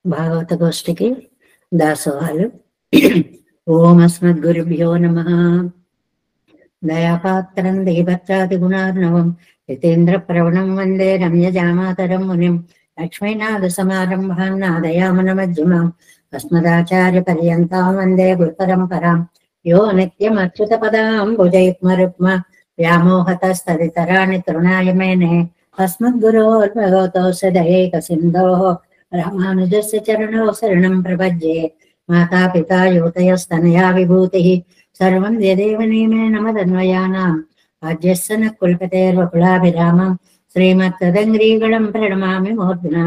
భాగవత గోష్ఠికి దాసోహాలు. ఓం అస్మద్గురుభ్యో నమః. దయాపాత్రం దేవత్రాది గుణార్ణవం యతేంద్ర ప్రవణం వందే రమ్యజామాతరం మునిం లక్ష్మీనాథ సమారంభాన్ నాదయామన మధ్యమాం అస్మదాచార్య పర్యంతాం వందే గురు పరంపరాం. యో నిత్యం అచ్యుత పదాం భుజయుగ్మరుక్మ వ్యామోహతస్తదితరాణి తృణాయ మేనే అస్మద్గురోర్భగవతోస్య దయైక సింధోః రామానుజస్య చరణో శరణం ప్రపద్యే. మాతాపితా యువతయస్తనయా విభూతిః సర్వం యదేవ నియమేన మదన్వయానాం ఆద్యస్య న కుల్పతేర్వకులాభిరామం శ్రీమత్తదంగ్రీగళం ప్రణమామి మూర్ధ్నా.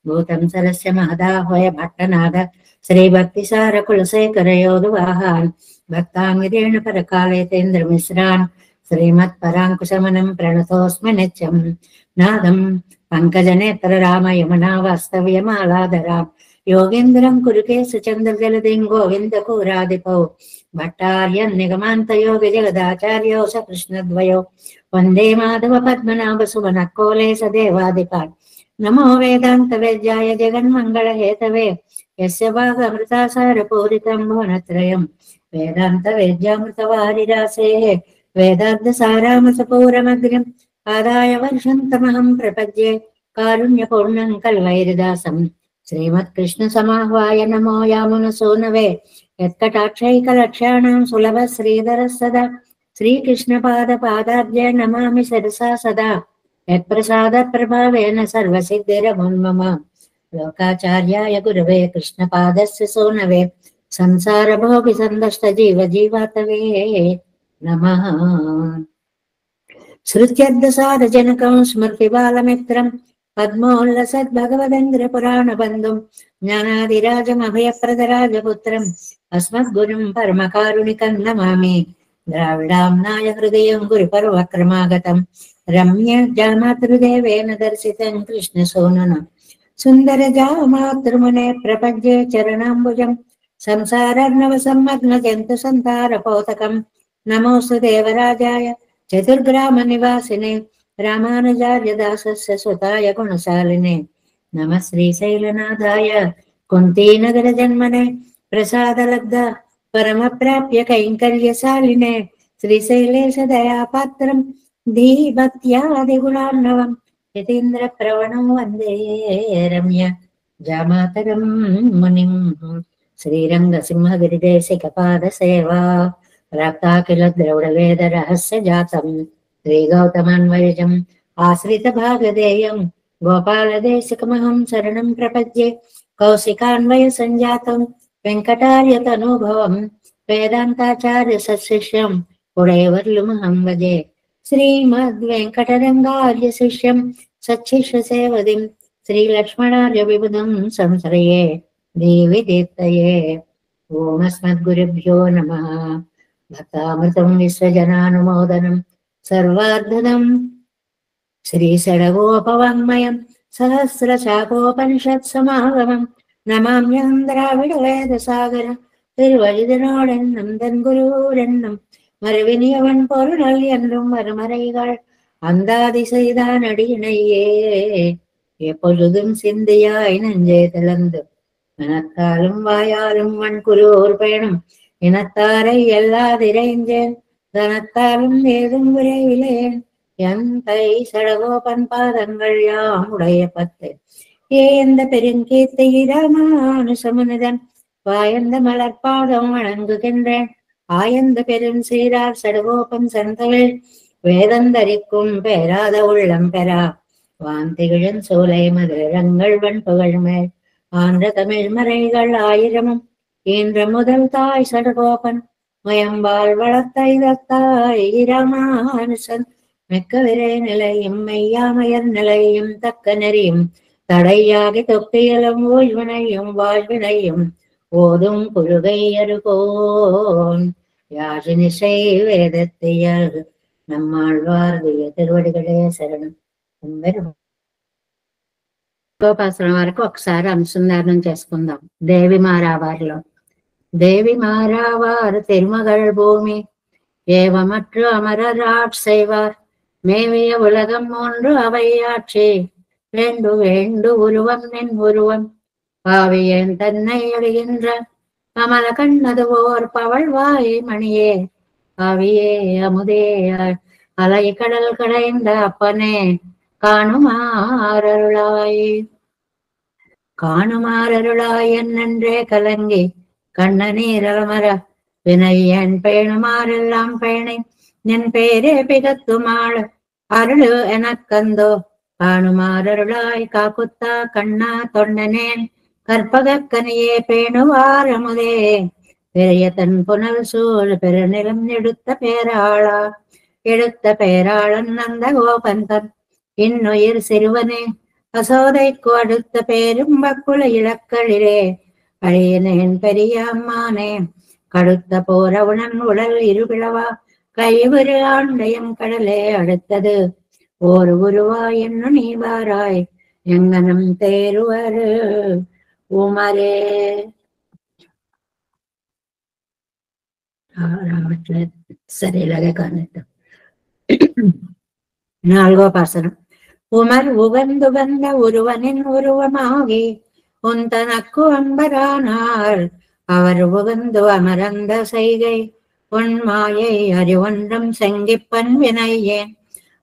భూతం సరస్య మహదాహ్వయ భట్టనాద శ్రీభక్తిసార కులశేఖరయోధువాహాన్ భక్తాంగిరేణ పరకాలేతేంద్రమిశ్రాన్ శ్రీమత్పరాంకుశమనం ప్రణతోస్మి నిత్యం. నాదం పంకజనేత్ర రామ యమునా వాస్తవ్యమాలాధరాం యోగేంద్రం కురుకేశ చంద్రజలదిం గోవింద కూరాదిపౌ భట్టార్య నిగమాంతయోగ జగదాచార్యో స కృష్ణద్వయో వందే మాధవ పద్మనాభ సుమన కోలే సదేవాదిపాన్. నమో వేదాంత వేద్యాయ జగన్మంగళ హేతవే యస్య భాగమృతాసార పూరితం భువనత్రయం వేదాంత వేద్యామృత వారిరాసే వేదార్థ సారామసపూరమగ్రం ఆదాయ వర్షంతమహం ప్రపద్యే కారుణ్యపూర్ణం కల్వైరిదాసం. శ్రీమత్కృష్ణ సమాహ్వాయ నమో యామున సూనవే యత్కటాక్షైకలక్ష్యాణం సులభ శ్రీధర సదా శ్రీకృష్ణ పాద పాదాబ్జే నమామి సరసా సదా యత్ప్రసాద ప్రభావేన సర్వసిద్ధిరమున్మమ. లోకాచార్యాయ గురవే కృష్ణ పాదస్య సూనవే సంసార భోగి సందష్ట జీవ జీవాతవే నమః. శృత్యర్థసారజనకం స్మృతి బాలమిత్రం పద్మోల్లసద్భగవదంగ్ర పురాణ బంధుం జ్ఞానాదిరాజమభయప్రదరాజపుత్రం అస్మద్గురుం పరమకారుణికం నమామి. ద్రావిడాంనాయ హృదయం గురుపర్వక్రమాగతం రమ్య జామాతృదేవేన దర్శితం కృష్ణసూనున సుందర జామాతృమునే ప్రపద్యే చరణాంబుజం సంసారార్ణవ సమ్మగ్న జంతు సంతార పౌతకం. నమోస్తు దేవరాజాయ చతుర్గ్రామ నివాసినే రామానుజార్య దాసస్య సుతాయ గుణశాలినే. నమ శ్రీశైలనాథాయ కుంతీనగర జన్మనే ప్రసాదలబ్ధ పరమ ప్రాప్య కైంకర్యశాలినే శ్రీశైలేశ దయాపాత్రం ధీభక్త్యాదిగుణార్ణవం యతీంద్ర ప్రవణం వందే రమ్య జామాతరం మునిం. శ్రీరంగ సింహగిరిదేశిక పాద సేవా ప్రాప్తాఖిల ద్రవిడ వేద రహస్య జాతం శ్రీగౌతమాన్వయజం ఆశ్రిత భాగధేయం గోపాలదేశికమహం శరణం ప్రపద్యే. కౌశికాన్వయ సంజాతం వెంకటార్యతనూభవం వేదాంతాచార్య సశిష్యం పుడైవర్లుమహం భజే. శ్రీమద్వెంకటరంగార్య శిష్యం సచ్చిష్య సేవదిం శ్రీలక్ష్మణార్య విబుధం సంశ్రయే దేవి దీప్తయే. ఓమస్మద్గురుభ్యో నమః. భక్తామృతం విశ్వజనానుమోదనం సర్వార్ధదం శ్రీషడగోపవాङ्मयं సహస్రశాఖోపనిషత్ సమాగమం నమామ్యం ద్రావిడ వేద సాగర திருவழிதனோடென்னும் தன் குருரென்னும் மறுவினியவன் பொருள் என்றும் மறுமறைகள் அந்தாதி செய்தான் அடியினையே எப்பொழுதும் சிந்தையாய் நெஞ்சே திளந்து மனத்தாலும் வாயாலும் வன்குருவோர் பயணம் இனத்தாரை எல்லாதிரைஞ்சேன் தனத்தாலும் ஏதும் விரைவிலேன் எந்தை சடகோபன் பாதங்கள் யாம் உடைய பத்து ஏந்த பெருங்கீர்த்தி ராமானுசமுனிதன் வாயந்த மலர்பாதம் வணங்குகின்றேன் ஆயந்த பெரும் சீரார் சடகோபன் செந்தமிழ் வேதந்தரிக்கும் பெறாத உள்ளம் பெறா வாந்திகிழன் சோலை மதுரங்கள் வன் புகழ்மேல் ஆன்ற தமிழ் மறைகள் ஆயிரமும் ஈன்ற முதல் தாய் சடகோபன் மயம்பால் வளர்த்தாய் ராமானுசன் மிக்க விரை நிலையும் மெய்யாமையர் நிலையும் தக்க நெறியும் தடையாகி தொப்பியலும் ஓய்வினையும் வாழ்வினையும் ஓதும் புழுகை அருகோன் யாழினிசை வேதத்தையர் நம்மாழ்வார் திருவடிகளே శరణం. గోపాసనం వరకు ఒకసారి అనుసంధానం చేసుకుందాం. దేవి మారావారిలో தேவி மாறாவார் திருமகள் பூமி ஏவமற்று அமரராட் செய்வார் மேவிய உலகம் ஒன்று அவையாட்சி வேண்டு வேண்டு உருவம் நின் உருவம் பாவியேன் தன்னை அடைகின்ற கமல கண்ணது ஓர் பவழ்வாய் மணியே பாவியே அமுதே அலை கடல் கடைந்த அப்பனே காணுமாறருளாய் காணுமாறருளாய் என்னென்றே கலங்கி கண்ணநீர் அலமர வினை என் பேணுமாறெல்லாம் பேணை நின் பேரே பிகத்துமாள் அருளு எனக்கந்தோ காணுமாறருளாய் காக்குத்தா கண்ணா தொண்டனேன் கற்பகக்கனியே பேணுவார் அமுதே பெரிய தன் புனல் சூழ் பெருநிலம் எடுத்த பேராளன் அந்த கோபன் தன் இன்னுயிர் சிறுவனே அசோதைக்கு அடுத்த பேரும் பக்குல இலக்களிலே அழியனேன் பெரிய அம்மானே கடுத்த போரவுணன் உடல் இருபிளவா கைவுரு ஆண்டையும் கடலே அடுத்தது ஓர் உருவா என்ன நீ வாராய் எங்கனம் தேருவரு உமரே. சரியில்லாக காணிட்டு 4వ பாசனம். உமர் உகந்து வந்த ஒருவனின் உருவமாகி உந்தனக்கு அம்பரானார் அவர் உகந்து அமரந்த செய்கை பொன்மாயை அறிவொன்றம் செங்கிப்பன் வினையேன்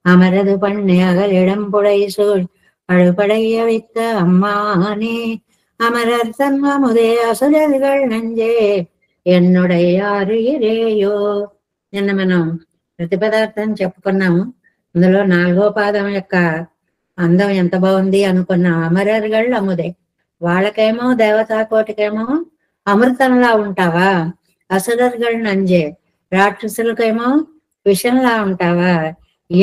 அமரது பண்ணி அகலிடம் புடை சூழ் அழுபடைய வைத்த அம்மானே அமரர் தன்மமுதே அசுரர்கள் நெஞ்சே ఎన్నుడై ఆరుయిరేయో. నిన్న మనం ప్రతిపదార్థం చెప్పుకున్నాము. అందులో 4వ పాదం యొక్క అందం ఎంత బాగుంది అనుకున్నాం. అమరర్గళ్ళు అముదే, వాళ్ళకేమో దేవతా కోటికేమో అమృతంలా ఉంటావా, అసురర్గళ్ళు నంజే రాక్షసులకేమో విషంలా ఉంటావా,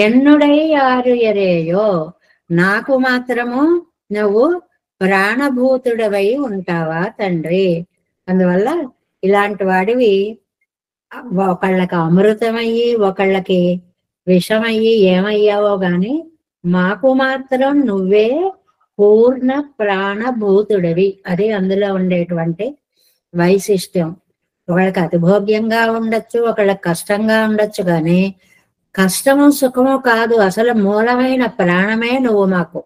ఎన్నుడై ఆరుయరేయో నాకు మాత్రము నువ్వు ప్రాణభూతుడవై ఉంటావా తండ్రి. అందువల్ల ఇలాంటి వాడివి ఒకళ్ళకి అమృతమయ్యి ఒకళ్ళకి విషమయ్యి ఏమయ్యావో గాని మాకు మాత్రం నువ్వే పూర్ణ ప్రాణభూతుడివి. అది అందులో ఉండేటువంటి వైశిష్ట్యం. ఒకళ్ళకి అతిభోగ్యంగా ఉండొచ్చు, ఒకళ్ళకి కష్టంగా ఉండొచ్చు, కానీ కష్టము సుఖము కాదు, అసలు మూలమైన ప్రాణమే నువ్వు మాకు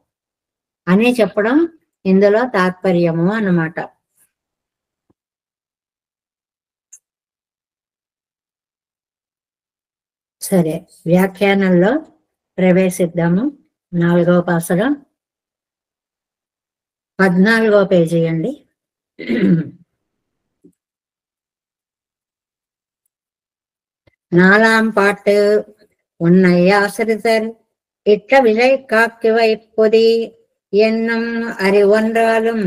అని చెప్పడం ఇందులో తాత్పర్యము అన్నమాట. సరే, వ్యాఖ్యానంలో ప్రవేశిద్దాము. 4వ పాసరం 14వ పేజీ అండి. நாலாம் பாட்டு. உன்னை ஆசிரித்தர் இட்ட விலை காக்கி வைப்பொதி என்னும் அறிவொன்றாலும்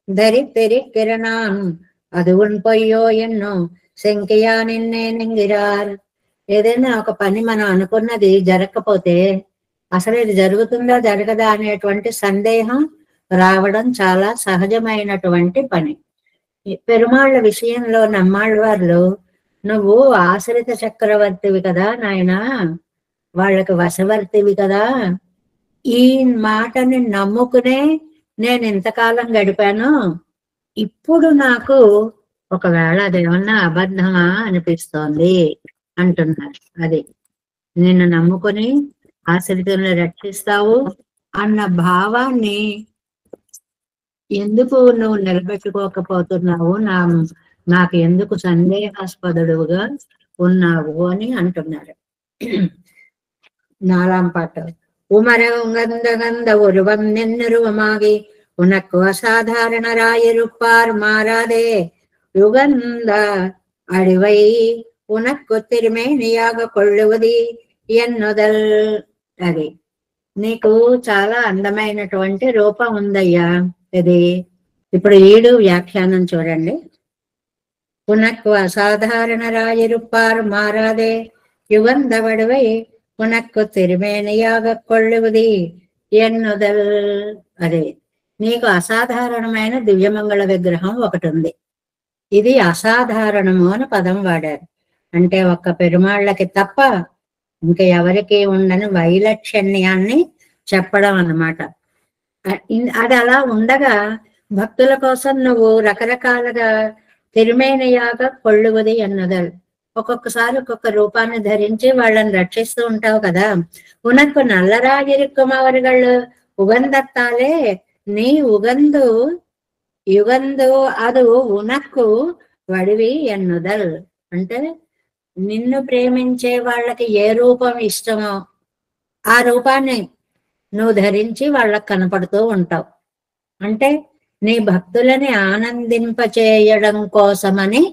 தரித்திருக்கிறான் அது உன் பொయ్యో ఎన్నో శంకియా నిన్నే నింగిరార్. ఏదైనా ఒక పని మనం అనుకున్నది జరగకపోతే అసలు ఇది జరుగుతుందా జరగదా అనేటువంటి సందేహం రావడం చాలా సహజమైనటువంటి పని. పెరుమాళ్ళ విషయంలో నమ్మాళ్ళవార్లు, నువ్వు ఆశ్రిత చక్రవర్తివి కదా నాయనా, వాళ్ళకి వశవర్తివి కదా, ఈ మాటని నమ్ముకునే నేను ఇంతకాలం గడిపాను. ఇప్పుడు నాకు ఒకవేళ అదేమన్నా అబద్ధమా అనిపిస్తోంది అంటున్నారు. అది నిన్ను నమ్ముకొని ఆశ్రితులను రక్షిస్తావు అన్న భావాన్ని ఎందుకు నువ్వు నిలబెట్టుకోకపోతున్నావు, నాకు ఎందుకు సందేహాస్పదుడుగా ఉన్నావు అని అంటున్నారు. 4ాம் பாட்டு. உமரங்கந்த ஒருவம் நின்னுருவமாகி உனக்கு அசாதாரணராயிருப்பார் மாறாதே யுகந்த அழிவை ఉనక్కు తిరుమేనియాగ కొళ్ళువది ఎన్నుదల్. అది నీకు చాలా అందమైనటువంటి రూపం ఉందయ్యా. ఇది ఇప్పుడు 7 వ్యాఖ్యానం చూడండి. ఉనక్కు అసాధారణరాயிருப்பார் మారాదే యుగంధవడివై ఉనక్కు తిరుమేనియాగ కొళ్ళువది ఎన్నుదల్. అదే నీకు అసాధారణమైన దివ్యమంగళ విగ్రహం ఒకటి ఉంది. ఇది అసాధారణము అని పదం వాడారు. అంటే ఒక్క పెరుమాళ్ళకి తప్ప ఇంకా ఎవరికి ఉండని వైలక్షణ్యాన్ని చెప్పడం అన్నమాట. అది అలా ఉండగా భక్తుల కోసం నువ్వు రకరకాలుగా తిరుమేనియాగ కొళ్ళువది అన్నదల్. ఒక్కొక్కసారి ఒక్కొక్క రూపాన్ని ధరించి వాళ్ళని రక్షిస్తూ ఉంటావు కదా. ఉనకు నల్లరాగిరిక్కుమవరుగళ్ళు ఉగందత్తాలే నీ ఉగందు యుగందు అది ఉనక్కు వడివి ఎన్నుదల్. అంటే నిన్ను ప్రేమించే వాళ్ళకి ఏ రూపం ఇష్టమో ఆ రూపాన్ని నువ్వు ధరించి వాళ్ళకి కనపడుతూ ఉంటావు. అంటే నీ భక్తులని ఆనందింపచేయడం కోసమని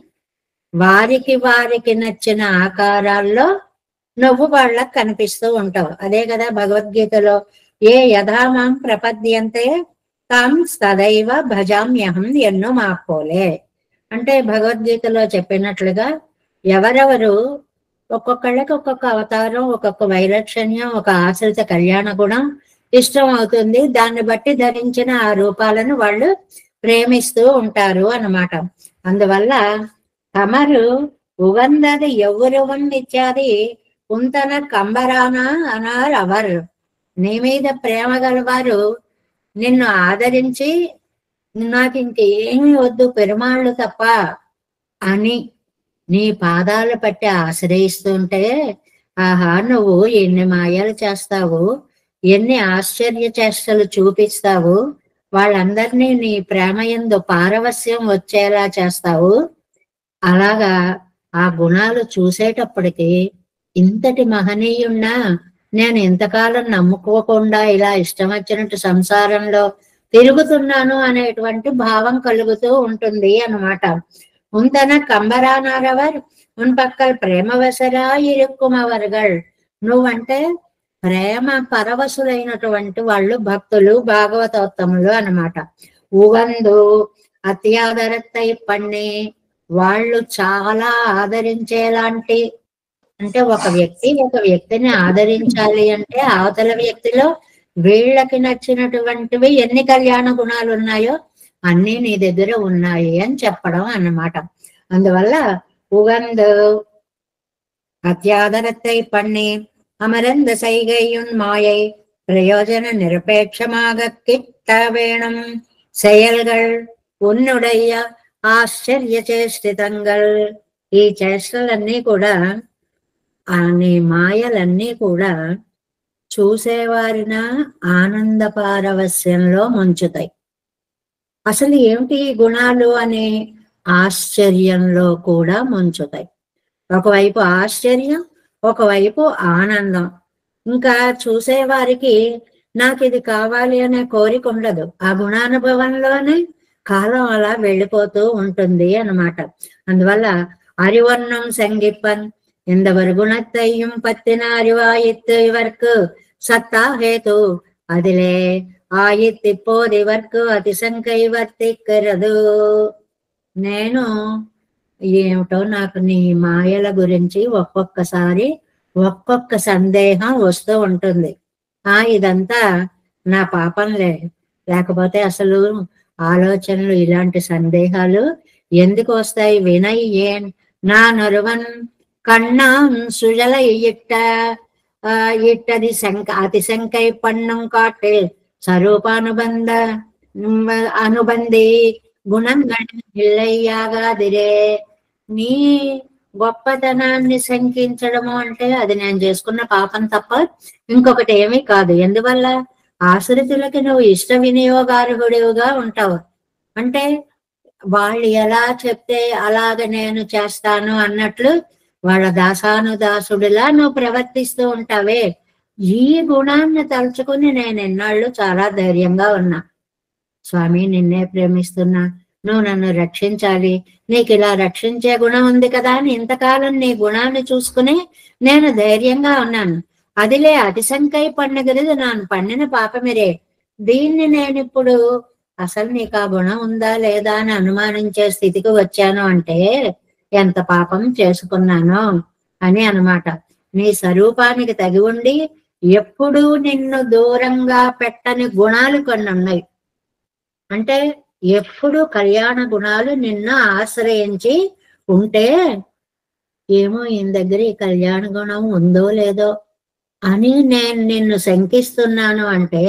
వారికి నచ్చిన ఆకారాల్లో నువ్వు వాళ్ళకి కనిపిస్తూ ఉంటావు. అదే కదా భగవద్గీతలో ఏ యథామాం ప్రపద్యంతే తాం సదైవ భజామ్యహం ఎన్ను మాపోలే. అంటే భగవద్గీతలో చెప్పినట్లుగా ఎవరెవరు ఒక్కొక్కళ్ళకి ఒక్కొక్క అవతారం, ఒక్కొక్క వైలక్షణ్యం, ఒక ఆశ్రిత కళ్యాణ గుణం ఇష్టం అవుతుంది. దాన్ని బట్టి ధరించిన ఆ రూపాలను వాళ్ళు ప్రేమిస్తూ ఉంటారు అన్నమాట. అందువల్ల తమరు ఉగందది ఎవ్వరువన్ ఇత్యాది కుంతన కంబరానా అనార్ అవర్. నీ మీద ప్రేమ గలవారు నిన్ను ఆదరించి నాకు ఇంకేమీ వద్దు పెరుమాళ్ళు తప్ప అని నీ పాదాలు పట్టి ఆశ్రయిస్తుంటే, ఆహా నువ్వు ఎన్ని మాయలు చేస్తావు, ఎన్ని ఆశ్చర్య చేష్టలు చూపిస్తావు, వాళ్ళందరినీ నీ ప్రేమ యందు పారవస్యం వచ్చేలా చేస్తావు. అలాగా ఆ గుణాలు చూసేటప్పటికి ఇంతటి మహనీయున్నా నేను ఇంతకాలం నమ్ముకోకుండా ఇలా ఇష్టం వచ్చినట్టు సంసారంలో తిరుగుతున్నాను అనేటువంటి భావం కలుగుతూ ఉంటుంది అన్నమాట. ఉంతన కంబరానారవర్ ఉన్ పక్కల్ ప్రేమవసరా ఇరుక్కుమవర్గల్. నువ్వంటే ప్రేమ పరవశులైనటువంటి వాళ్ళు భక్తులు, భాగవతోత్తములు అన్నమాట. ఉగందు అత్యాదరత్తై పన్ని, వాళ్ళు చాలా ఆదరించేలాంటి, అంటే ఒక వ్యక్తిని ఆదరించాలి అంటే అవతల వ్యక్తిలో వీళ్ళకి నచ్చినటువంటివి ఎన్ని కళ్యాణ గుణాలు ఉన్నాయో అన్నీ నీ దగ్గర ఉన్నాయి అని చెప్పడం అన్నమాట. అందువల్ల ఉగందు అత్యాదరத்தை பண்ணி அமரந்த செய்கையுன் மாயை பிரயோஜன நிரபேட்சமாக கிட்ட வேணும் செயல்கள் உன்னுடைய ఆశ్చర్య చేష్టితంగల్. ఈ చేష్టలన్నీ కూడా నీ మాయలన్నీ కూడా చూసేవారిన ఆనంద పారవస్యంలో ముంచుతాయి. అసలు ఏమిటి ఈ గుణాలు అనే ఆశ్చర్యంలో కూడా ముంచుతాయి. ఒకవైపు ఆశ్చర్యం, ఒకవైపు ఆనందం. ఇంకా చూసేవారికి నాకు ఇది కావాలి అనే కోరిక ఉండదు. ఆ గుణానుభవంలోనే కాలం అలా వెళ్ళిపోతూ ఉంటుంది అన్నమాట. అందువల్ల அறிவொன்னும் செங்கிப்பன் இந்த ஒரு குணத்தையும் பத்தின அறிவாயித்து இவர்க்கு சத்தா ஹேது அதிலே ఆయిత్ இப்போது ఇవరకు అతిశంకై వర్తిక్కరదు. నేను ఏమిటో నాకు నీ మాయల గురించి ఒక్కొక్కసారి ఒక్కొక్క సందేహం వస్తూ ఉంటుంది. ఇదంతా నా పాపంలే, లేకపోతే అసలు ఆలోచనలు ఇలాంటి సందేహాలు ఎందుకు వస్తాయి? వినయ్ ఏన్ నా నొరువన్ కన్నాం సుజల ఇట్టది అతిశంకై పన్నం కాటే స్వరూపానుబంధ అనుబంధి గుణంగాదిరే. నీ గొప్పతనాన్ని శంకించడము అంటే అది నేను చేసుకున్న పాపం తప్ప ఇంకొకటి ఏమీ కాదు. ఎందువల్ల ఆశ్రితులకి నువ్వు ఇష్ట వినియోగార్హుడిగా ఉంటావు. అంటే వాళ్ళు ఎలా చెప్తే అలాగ నేను చేస్తాను అన్నట్లు వాళ్ళ దాసానుదాసుడిలా నువ్వు ప్రవర్తిస్తూ ఉంటావే. ఈ గుణాన్ని తలుచుకుని నేను ఎన్నాళ్ళు చాలా ధైర్యంగా ఉన్నా. స్వామి నిన్నే ప్రేమిస్తున్నా, నువ్వు నన్ను రక్షించాలి, నీకు ఇలా రక్షించే గుణం ఉంది కదా అని ఇంతకాలం నీ గుణాన్ని చూసుకుని నేను ధైర్యంగా ఉన్నాను. అదిలే అతిశంకై పన్నుగరిది నాను పన్నిన పాపమిరే. దీన్ని నేనిప్పుడు అసలు నీకు ఆ గుణం ఉందా లేదా అని అనుమానించే స్థితికి వచ్చాను అంటే ఎంత పాపం చేసుకున్నానో అని అన్నమాట. నీ స్వరూపానికి తగి ఉండి ఎప్పుడూ నిన్ను దూరంగా పెట్టని గుణాలు కొన్ని ఉన్నాయి. అంటే ఎప్పుడు కళ్యాణ గుణాలు నిన్ను ఆశ్రయించి ఉంటే, ఏమో ఈయన దగ్గర ఈ కళ్యాణ గుణం ఉందో లేదో అని నేను నిన్ను శంకిస్తున్నాను అంటే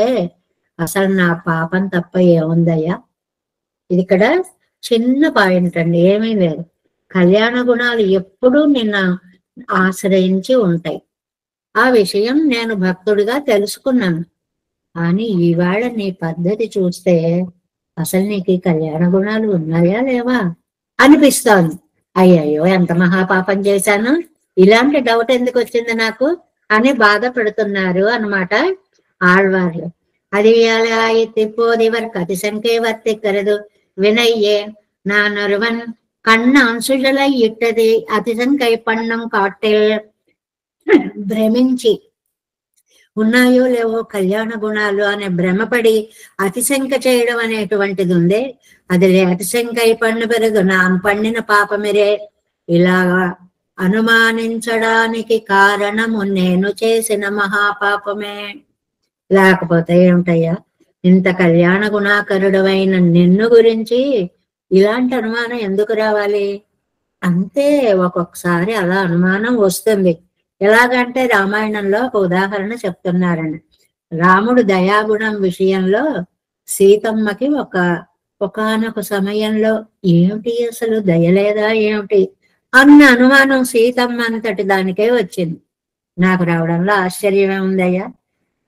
అసలు నా పాపం తప్ప ఏముందయ్యా? ఇది ఇక్కడ చిన్న పాయింట్ అండి, ఏమీ లేదు. కళ్యాణ గుణాలు ఎప్పుడూ నిన్ను ఆశ్రయించి ఉంటాయి. ఆ విషయం నేను భక్తుడిగా తెలుసుకున్నాను. కానీ ఇవాళ నీ పద్ధతి చూస్తే అసలు నీకు ఈ కళ్యాణ గుణాలు ఉన్నాయా లేవా అనిపిస్తోంది. అయ్యయ్యో ఎంత మహాపాపం చేశాను, ఇలాంటి డౌట్ ఎందుకు వచ్చింది నాకు అని బాధపడుతున్నారు అన్నమాట ఆళ్వార్లు. அதியாலாயித்து போதிவர் கதிசங்கே வர்த்திக்கிறது வினையே நான் ஒருவன் கண்ணான் சுழலை இட்டது அதிசங்கை పన్నం కాటిల్ భ్రమించి ఉన్నాయో లేవో కళ్యాణ గుణాలు అనే భ్రమపడి అతిశంక చేయడం అనేటువంటిది ఉందే, అది అతిశంకై పన్ను పెరదు నా పండిన పాపమిరే. ఇలాగా అనుమానించడానికి కారణము నేను చేసిన మహాపాపమే. లేకపోతే ఏమిటయ్యా, ఇంత కళ్యాణ గుణాకరుడు అయిన నిన్ను గురించి ఇలాంటి అనుమానం ఎందుకు రావాలి? అంతే, ఒక్కొక్కసారి అలా అనుమానం వస్తుంది. ఎలాగంటే రామాయణంలో ఒక ఉదాహరణ చెప్తున్నారండి. రాముడు దయాగుణం విషయంలో సీతమ్మకి ఒకానొక సమయంలో ఏమిటి అసలు దయలేదా ఏమిటి అన్న అనుమానం సీతమ్మ అంతటి దానికే వచ్చింది. నాకు రావడంలో ఆశ్చర్యమే ఉందయ్యా.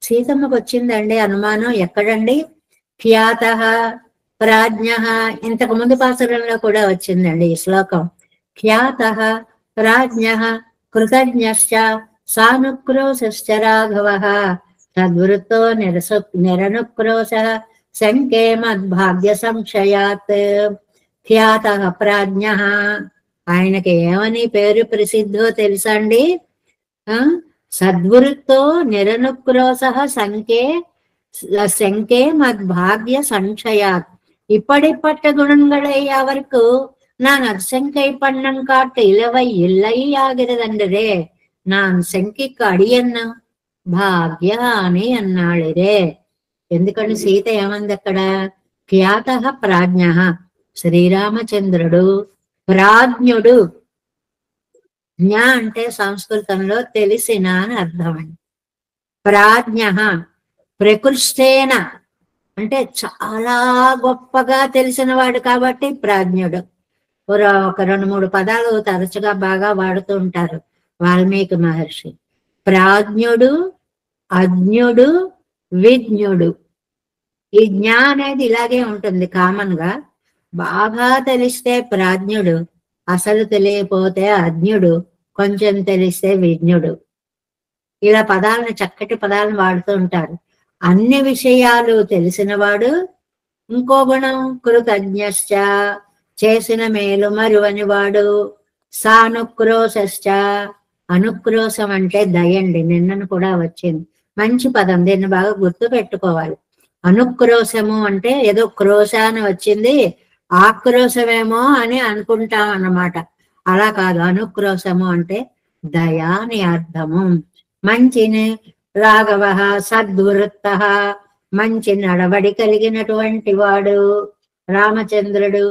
సీతమ్మకు వచ్చిందండి అనుమానం. ఎక్కడండి? ఖ్యాత ప్రాజ్ఞ, ఇంతకు ముందు పాసురంలో కూడా వచ్చిందండి ఈ శ్లోకం. ఖ్యాత ప్రాజ్ఞ కృతజ్ఞశ్చ సానుక్రోశశ్చ రాఘవ తద్వృత్తో నిరనుక్రోశ శంకే మద్భాగ్య సంశయాత్. ఖ్యాత ప్రాజ్ఞ, ఆయనకి ఏమని పేరు ప్రసిద్ధో తెలుసా అండి? సద్వృత్తో నిరనుక్రోశ శంకే మద్భాగ్య సంశయాత్. இப்படிப்பட்ட குணங்களை அவருக்கு நான் அசங்கை பண்ணம் காட்டு இளவை இல்லை ஆகிறதன்றదే நான் శంకికి అడియన్ను భాగ్య అని అన్నాడురే. ఎందుకని సీత ఏమంది అక్కడ? ఖ్యాత ప్రాజ్ఞ, శ్రీరామచంద్రుడు ప్రాజ్ఞుడు. జ్ఞ అంటే సంస్కృతంలో తెలిసిన అని అర్థం అండి. ప్రాజ్ఞ ప్రకృష్టేన అంటే చాలా గొప్పగా తెలిసిన వాడు కాబట్టి ప్రాజ్ఞుడు. ఒక 2-3 పదాలు తరచుగా బాగా వాడుతూ ఉంటారు వాల్మీకి మహర్షి. ప్రాజ్ఞుడు, అజ్ఞుడు, విజ్ఞుడు. ఈ జ్ఞ అనేది ఇలాగే ఉంటుంది కామన్ గా. బాగా తెలిస్తే ప్రాజ్ఞుడు, అసలు తెలియపోతే అజ్ఞుడు, కొంచెం తెలిస్తే విజ్ఞుడు. ఇలా పదాలను, చక్కటి పదాలను వాడుతూ ఉంటారు. అన్ని విషయాలు తెలిసినవాడు. ఇంకో గుణం కృతజ్ఞశ్చ, చేసిన మేలు మరువని వాడు. సానుక్రోశశ్చ, అనుక్రోశం అంటే దయండి. నిన్నను కూడా వచ్చింది మంచి పదం, దీన్ని బాగా గుర్తు పెట్టుకోవాలి. అనుక్రోశము అంటే ఏదో క్రోశ అని వచ్చింది, ఆక్రోశమేమో అని అనుకుంటాం అన్నమాట. అలా కాదు, అనుక్రోశము అంటే దయా అని అర్థము. మంచిని రాఘవ సద్వృత్త, మంచి నడవడి కలిగినటువంటి వాడు రామచంద్రుడు.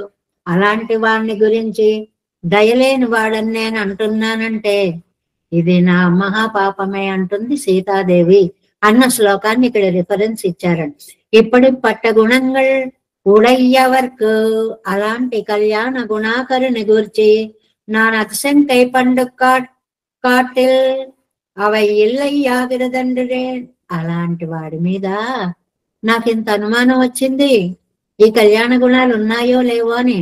అలాంటి వాడిని గురించి దయలేని వాడని నేను అంటున్నానంటే ఇది నా మహాపాపమే అంటుంది సీతాదేవి అన్న శ్లోకాన్ని ఇక్కడ రిఫరెన్స్ ఇచ్చారండి. ఇప్పటి పట్ట గుణంగల్ ఉడయ్యవర్కు, అలాంటి కళ్యాణ గుణాకరుని గూర్చి நான் அதிசங்கை பண்டு காட்டில் అவை ఇల్లయ్యాగిరదండ్రే. అలాంటి వాడి మీద నాకింత అనుమానం వచ్చింది, ఈ కళ్యాణ గుణాలు ఉన్నాయో లేవో అని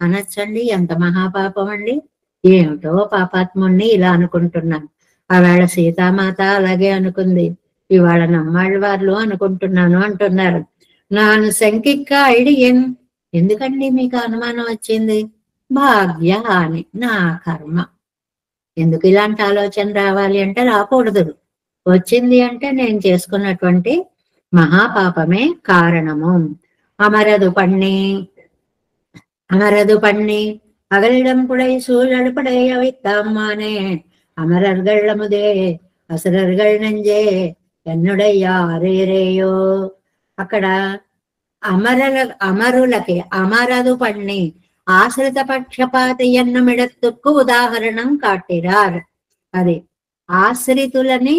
అనొచ్చండి. ఎంత మహాపాపం అండి. ఏమిటో పాపాత్ముణ్ణి ఇలా అనుకుంటున్నాను. ఆవేళ సీతామాత అలాగే అనుకుంది, ఇవాళ నమ్మాళ్ళ వాళ్ళు అనుకుంటున్నాను అంటున్నారు. నాను శంకిక్క ఐడియన్, ఎందుకండి మీకు అనుమానం వచ్చింది? భాగ్య అని, నా కర్మ. ఎందుకు ఇలాంటి ఆలోచన రావాలి అంటే రాకూడదు. వచ్చింది అంటే నేను చేసుకున్నటువంటి మహాపాపమే కారణము. అమరదు పన్ని అగలిడం పుడై సూழல் పడై అవిత్తమ్మానే అమరర్గళ్ళముదే అసరర్గళ్ నంజే ఎన్నుడయ్యారేరేయో. అక్కడ అమరులకి అమరదు పన్ని ఆశ్రిత పక్షపాతి ఎన్నుమిడత్తుకు ఉదాహరణం కాటిరార్. అది ఆశ్రితులని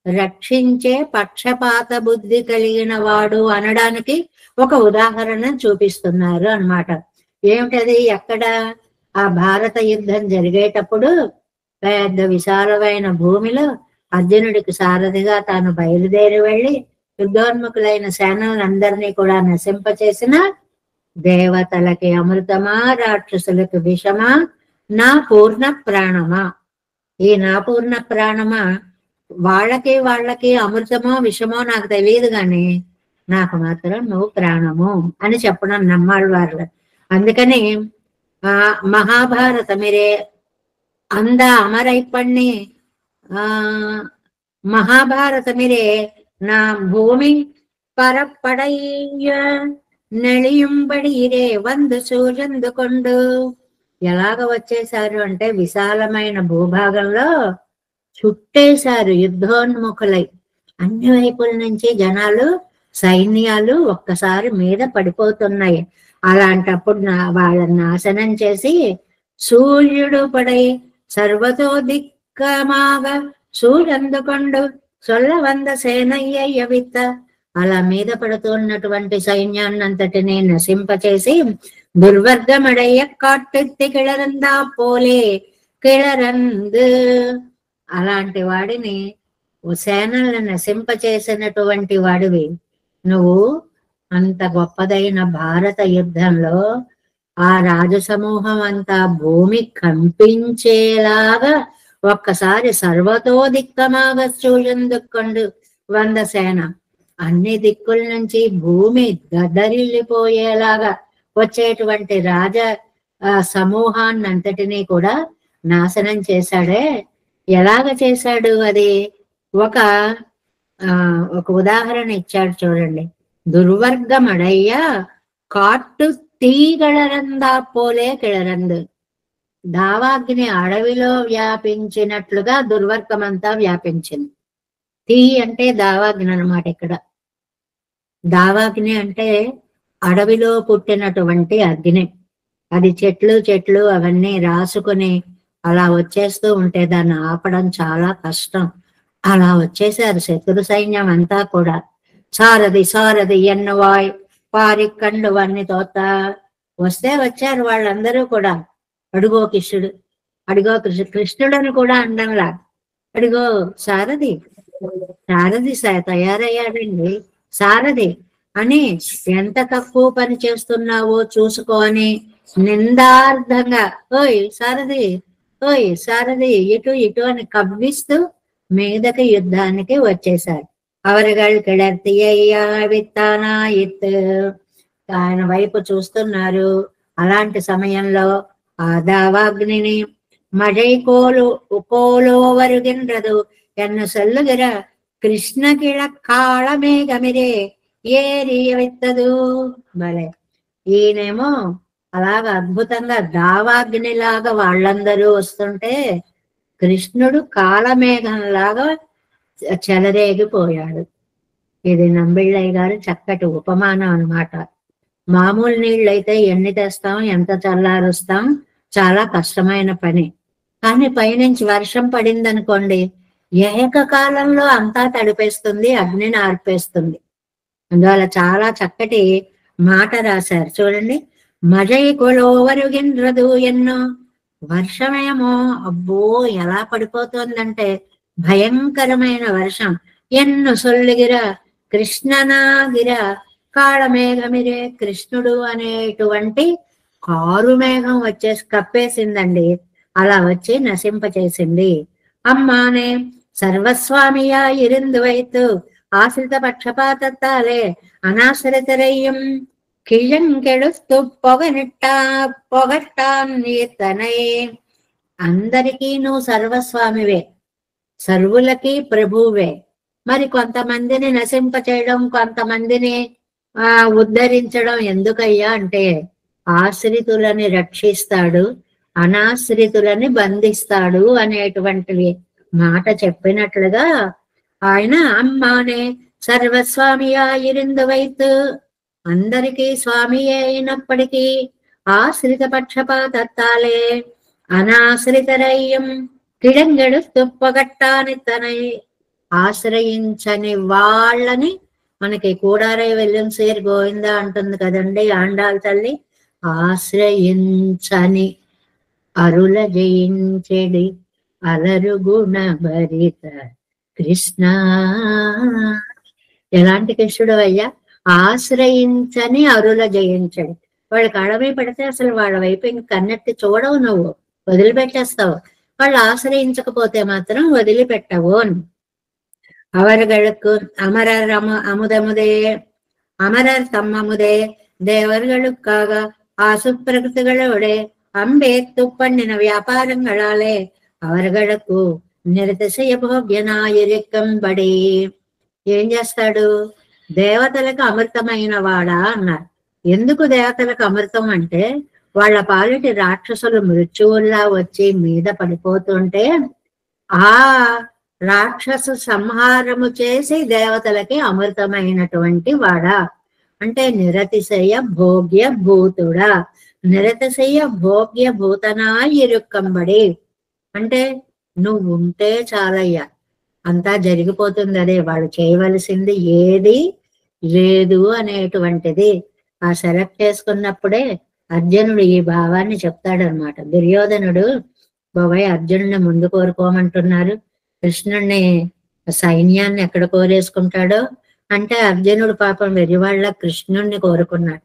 రక్షించే పక్షపాత బుద్ధి కలిగిన వాడు అనడానికి ఒక ఉదాహరణ చూపిస్తున్నారు అన్నమాట. ఏమిటది? ఎక్కడ? ఆ భారత యుద్ధం జరిగేటప్పుడు పెద్ద విశాలమైన భూమిలో అర్జునుడికి సారథిగా తాను బయలుదేరి వెళ్ళి యుద్ధోన్ముఖులైన సేనలందరినీ కూడా నశింపచేసిన దేవతలకి అమృతమా, రాక్షసులకు విషమా, నా పూర్ణ ప్రాణమా. ఈ నా పూర్ణ ప్రాణమా వాళ్ళకి అమృతమో విషమో నాకు తెలియదు గాని నాకు మాత్రం నువ్వు ప్రాణము అని చెప్పడం నమ్మాడు వాళ్ళు. అందుకని మహాభారత మీరే అంద అమరైపణ్ణి மகாபாரத மீரே நாம் பூமி பரப்படைய నెళియుంబడిరే వందు సూజందుకొండు. ఎలాగ వచ్చేసారు అంటే విశాలమైన భూభాగంలో చుట్టేశారు యుద్ధోన్ముఖులై. అన్ని వైపుల నుంచి జనాలు సైన్యాలు ఒక్కసారి మీద పడిపోతున్నాయి. అలాంటప్పుడు వాళ్ళని నాశనం చేసి సూర్యుడు పడై సర్వతో దిక్కమాగ సూర్యందుకొండు సొల్ల వంద సేనయ్య విత్త. అలా మీద పడుతున్నటువంటి సైన్యాన్నంతటిని నశింపచేసి దుర్వర్గమడయ్య కాట్టెత్తి కిళరందా పోలే కిళరంద్. అలాంటి వాడిని సేనలను నశింపచేసినటువంటి వాడివి నువ్వు. అంత గొప్పదైన భారత యుద్ధంలో ఆ రాజసమూహం అంతా భూమి కంపించేలాగా ఒక్కసారి సర్వతో దిక్కమాగ చూయందుకొండు వంద సేన. అన్ని దిక్కుల నుంచి భూమి గదరిల్లిపోయేలాగా వచ్చేటువంటి రాజ సమూహాన్నంతటినీ కూడా నాశనం చేశాడే. ఎలాగ చేశాడు అది ఒక ఉదాహరణ ఇచ్చాడు చూడండి. దుర్వర్గమడయ్య కాట్టు తీగళరందా పోలే కిళరందు. దావాగ్ని అడవిలో వ్యాపించినట్లుగా దుర్వర్గమంతా వ్యాపించింది. తీ అంటే దావాగ్ని అన్నమాట. ఇక్కడ దావాగ్ని అంటే అడవిలో పుట్టినటువంటి అగ్ని. అది చెట్లు అవన్నీ రాసుకుని అలా వచ్చేస్తూ ఉంటే దాన్ని ఆపడం చాలా కష్టం. అలా వచ్చేసారు శత్రు సైన్యం అంతా కూడా. సారథి ఎన్నవాయ్ పారికండు వన్ని తోత. వస్తే వచ్చారు వాళ్ళందరూ కూడా. అడుగో కృష్ణుడు, అడిగో కృష్ణుడని కూడా అండంలా. అడిగో సారథి తయారయ్యాడండి సారథి అని. ఎంత తక్కువ పని చేస్తున్నావో చూసుకొని నిందార్థంగా ఓయ్ సారథి ఇటు అని కవ్విస్తూ మీదకి యుద్ధానికి వచ్చేశారు. అవరుగల్ కిళర్తియ్యా విత్తానా ఇత్. ఆయన వైపు చూస్తున్నారు. అలాంటి సమయంలో ఆ దావాగ్నిని మజై కోలోవరుగిన్రదు ఎన్ను సొల్లుగిర కృష్ణ కిళ కాళమేఘమిరే ఏరియ విత్తదు. భలే. ఈయనేమో అలాగా అద్భుతంగా దావాగ్నిలాగా వాళ్ళందరూ వస్తుంటే కృష్ణుడు కాళమేఘంలాగా చెలరేగిపోయాడు. ఇది నంబిళ్ళయ్య గారు చక్కటి ఉపమానం అన్నమాట. మామూలు నీళ్ళైతే ఎన్ని తెస్తాం, ఎంత చల్లారుస్తాం, చాలా కష్టమైన పని. కానీ పైనుంచి వర్షం పడింది అనుకోండి, ఏకకాలంలో అంతా తడిపేస్తుంది, అగ్నిని ఆర్పేస్తుంది. అందువల్ల చాలా చక్కటి మాట రాశారు చూడండి. మజై కొలోవరుగిన్రదు ఎన్నో. వర్షమేమో అబ్బో ఎలా పడిపోతుందంటే భయంకరమైన వర్షం. ఎన్ను సొల్లుగిర కృష్ణనాగిర కాళమేఘమిరే. కృష్ణుడు అనేటువంటి కారు మేఘం వచ్చేసి కప్పేసిందండి. అలా వచ్చి నశింపచేసింది. అమ్మానే సర్వస్వామియా ఇరిందు వైతు ఆశ్రిత పక్షపాతాలే అనాశ్రితరయ్యం కిళంకెడుస్తూ పొగట్టాన్నితనై. అందరికీ నువ్వు సర్వస్వామివే, సర్వులకి ప్రభువే. మరి కొంతమందిని నశింపచేయడం, కొంతమందిని ఉద్ధరించడం ఎందుకయ్యా అంటే ఆశ్రితులని రక్షిస్తాడు, అనాశ్రితులని బంధిస్తాడు అనేటువంటి మాట చెప్పినట్లుగా ఆయన అమ్మానే సర్వస్వామియా ఇరిందు వైతు. అందరికీ స్వామి అయినప్పటికీ ఆశ్రిత పక్షపాతాలే అనాశ్రితరయ్యం కిళంగెడు తుప్పగట్టాని తనై. ఆశ్రయించని వాళ్ళని మనకి కూడారై వెళ్ళం సేర్ గోవిందా అంటుంది కదండి ఆండాళ్ళ తల్లి. ఆశ్రయించని అరుల జయించెడి అలరు గుణ భరిత కృష్ణ. ఎలాంటి కృష్ణుడు అయ్యా? ఆశ్రయించని అరుల జయించడి. వాళ్ళు కళ్ళమీ పెడితే అసలు వాళ్ళ వైపు ఇంక కన్నెత్తి చూడవు, నువ్వు వదిలిపెట్టేస్తావు. వాళ్ళు ఆశ్రయించకపోతే మాత్రం వదిలిపెట్టవు అని. அவர்களுக்கு அமரர் அமுதமுதே அமரர் தம்மமுதே தேவர்களுக்காக ஆசுப்பிரகృతిகளோட அம்பேத்து பண்ணின వ్యాపారంగళాలే அவர்களுக்கு నిరతిశయ భోగ్యనాయరికంబడి. ఏం చేస్తాడు? దేవతలకు అమృతమైన వాడా అన్నారు. ఎందుకు దేవతలకు అమృతం అంటే, వాళ్ళ పాలిటి రాక్షసులు మృత్యువుల్లా వచ్చి మీద పడిపోతుంటే ఆ రాక్షసు సంహారము చేసి దేవతలకి అమృతమైనటువంటి వాడా. అంటే నిరతిశయ భోగ్య భూతుడా, నిరతిశయ భోగ్య భూతనా ఇరుక్కంబడి. అంటే నువ్వు ఉంటే చాలయ్యా, అంతా జరిగిపోతుంది. అదే వాళ్ళు చేయవలసింది ఏది లేదు అనేటువంటిది ఆ సెలెక్ట్ చేసుకున్నప్పుడే అర్జునుడు ఈ భావాన్ని చెప్తాడనమాట. దుర్యోధనుడు బాబాయ్ అర్జునుడిని ముందు కోరుకోమంటున్నారు, కృష్ణుడిని సైన్యాన్ని ఎక్కడ కోరేసుకుంటాడో అంటే అర్జునుడు పాపం వెరివాళ్ళ కృష్ణుణ్ణి కోరుకున్నాడు.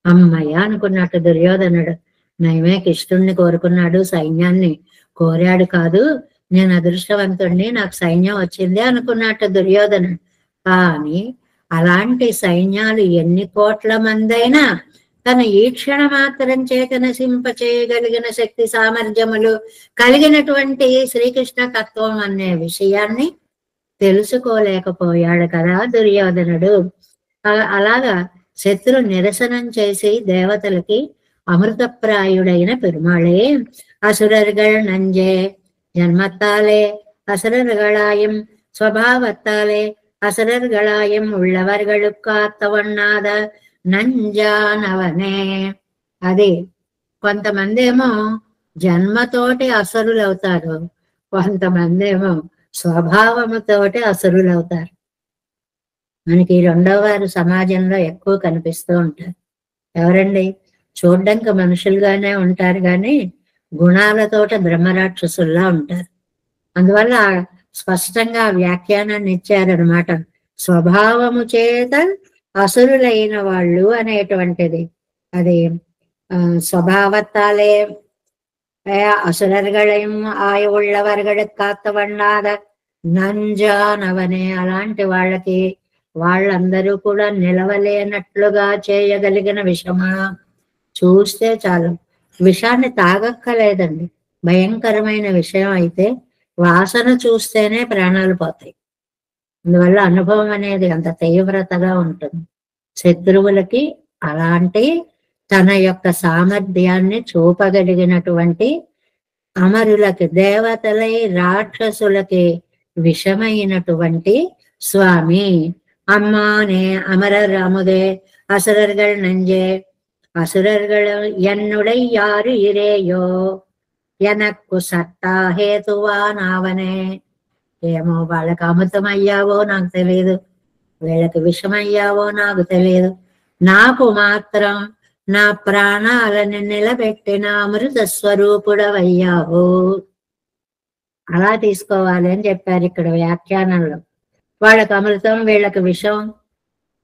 అమ్మయ్య అనుకున్నట్టు దుర్యోధనుడు, నయమే కృష్ణుణ్ణి కోరుకున్నాడు, సైన్యాన్ని కోరాడు కాదు, నేను అదృష్టవంతుణ్ణి, నాకు సైన్యం వచ్చింది అనుకున్నట్టు దుర్యోధనుడు. కానీ అలాంటి సైన్యాలు ఎన్ని కోట్ల మందైనా తన ఈక్షణ మాత్రం చేత నశింప చేయగలిగిన శక్తి సామర్థ్యములు కలిగినటువంటి శ్రీకృష్ణ తత్వం అనే విషయాన్ని తెలుసుకోలేకపోయాడు కదా దుర్యోధనుడు. అలాగా శత్రు నిరసనం చేసి దేవతలకి అమృతప్రాయుడైన పెరుమాళే அசுரர்கள் நஞ்சே ஜன்மத்தாலே அசுரர்களாயும் ஸ்வபாவத்தாலே அசுரர்களாயும் உள்ளவர்களுக்காத்தవన్నాద నంజానవనే. అది కొంతమంది ఏమో జన్మతోటి అసురులు అవుతారు, కొంతమంది ఏమో స్వభావముతోటి అసురులు అవుతారు. మనకి రెండవ వారు సమాజంలో ఎక్కువ కనిపిస్తూ ఉంటారు. ఎవరండి? చూడ్డానికి మనుషులుగానే ఉంటారు కానీ గుణాలతోట బ్రహ్మరాక్షసుల్లా ఉంటారు. అందువల్ల స్పష్టంగా వ్యాఖ్యానాన్ని ఇచ్చారనమాట. స్వభావము చేత అసురులైన వాళ్ళు అనేటువంటిది. అది స్వభావத்தாலே అసురர்களையும் ஆயுள்ளவர்களுக்கு காத்தவண்ணாத నంజానవనే. అలాంటి వాళ్ళకి వాళ్ళందరూ కూడా నిలవలేనట్లుగా చేయగలిగిన విషమా. చూస్తే చాలు, విషాన్ని తాగక్కలేదండి. భయంకరమైన విషయం అయితే వాసన చూస్తేనే ప్రాణాలు పోతాయి. అందువల్ల అనుభవం అనేది అంత తీవ్రతగా ఉంటుంది. శత్రువులకి అలాంటి తన యొక్క సామర్థ్యాన్ని చూపగలిగినటువంటి అమరులకి, దేవతలై రాక్షసులకి విషమైనటువంటి స్వామి అమ్మానే అమరర్ అముదే అసురர்கள் நஞ்சே அசுரர்கள் என்னுடைய யாரு இறையோ எனக்கு సత్తా హేతువానావనే. ఏమో వాళ్ళకి అమృతమయ్యావో నాకు తెలియదు, వీళ్ళకి విషమయ్యావో నాకు తెలియదు, నాకు మాత్రం నా ప్రాణాలను నిలబెట్టిన అమృత స్వరూపుడవయ్యావు. అలా తీసుకోవాలి అని చెప్పారు ఇక్కడ వ్యాఖ్యానంలో. వాళ్ళకి అమృతం, వీళ్ళకి విషం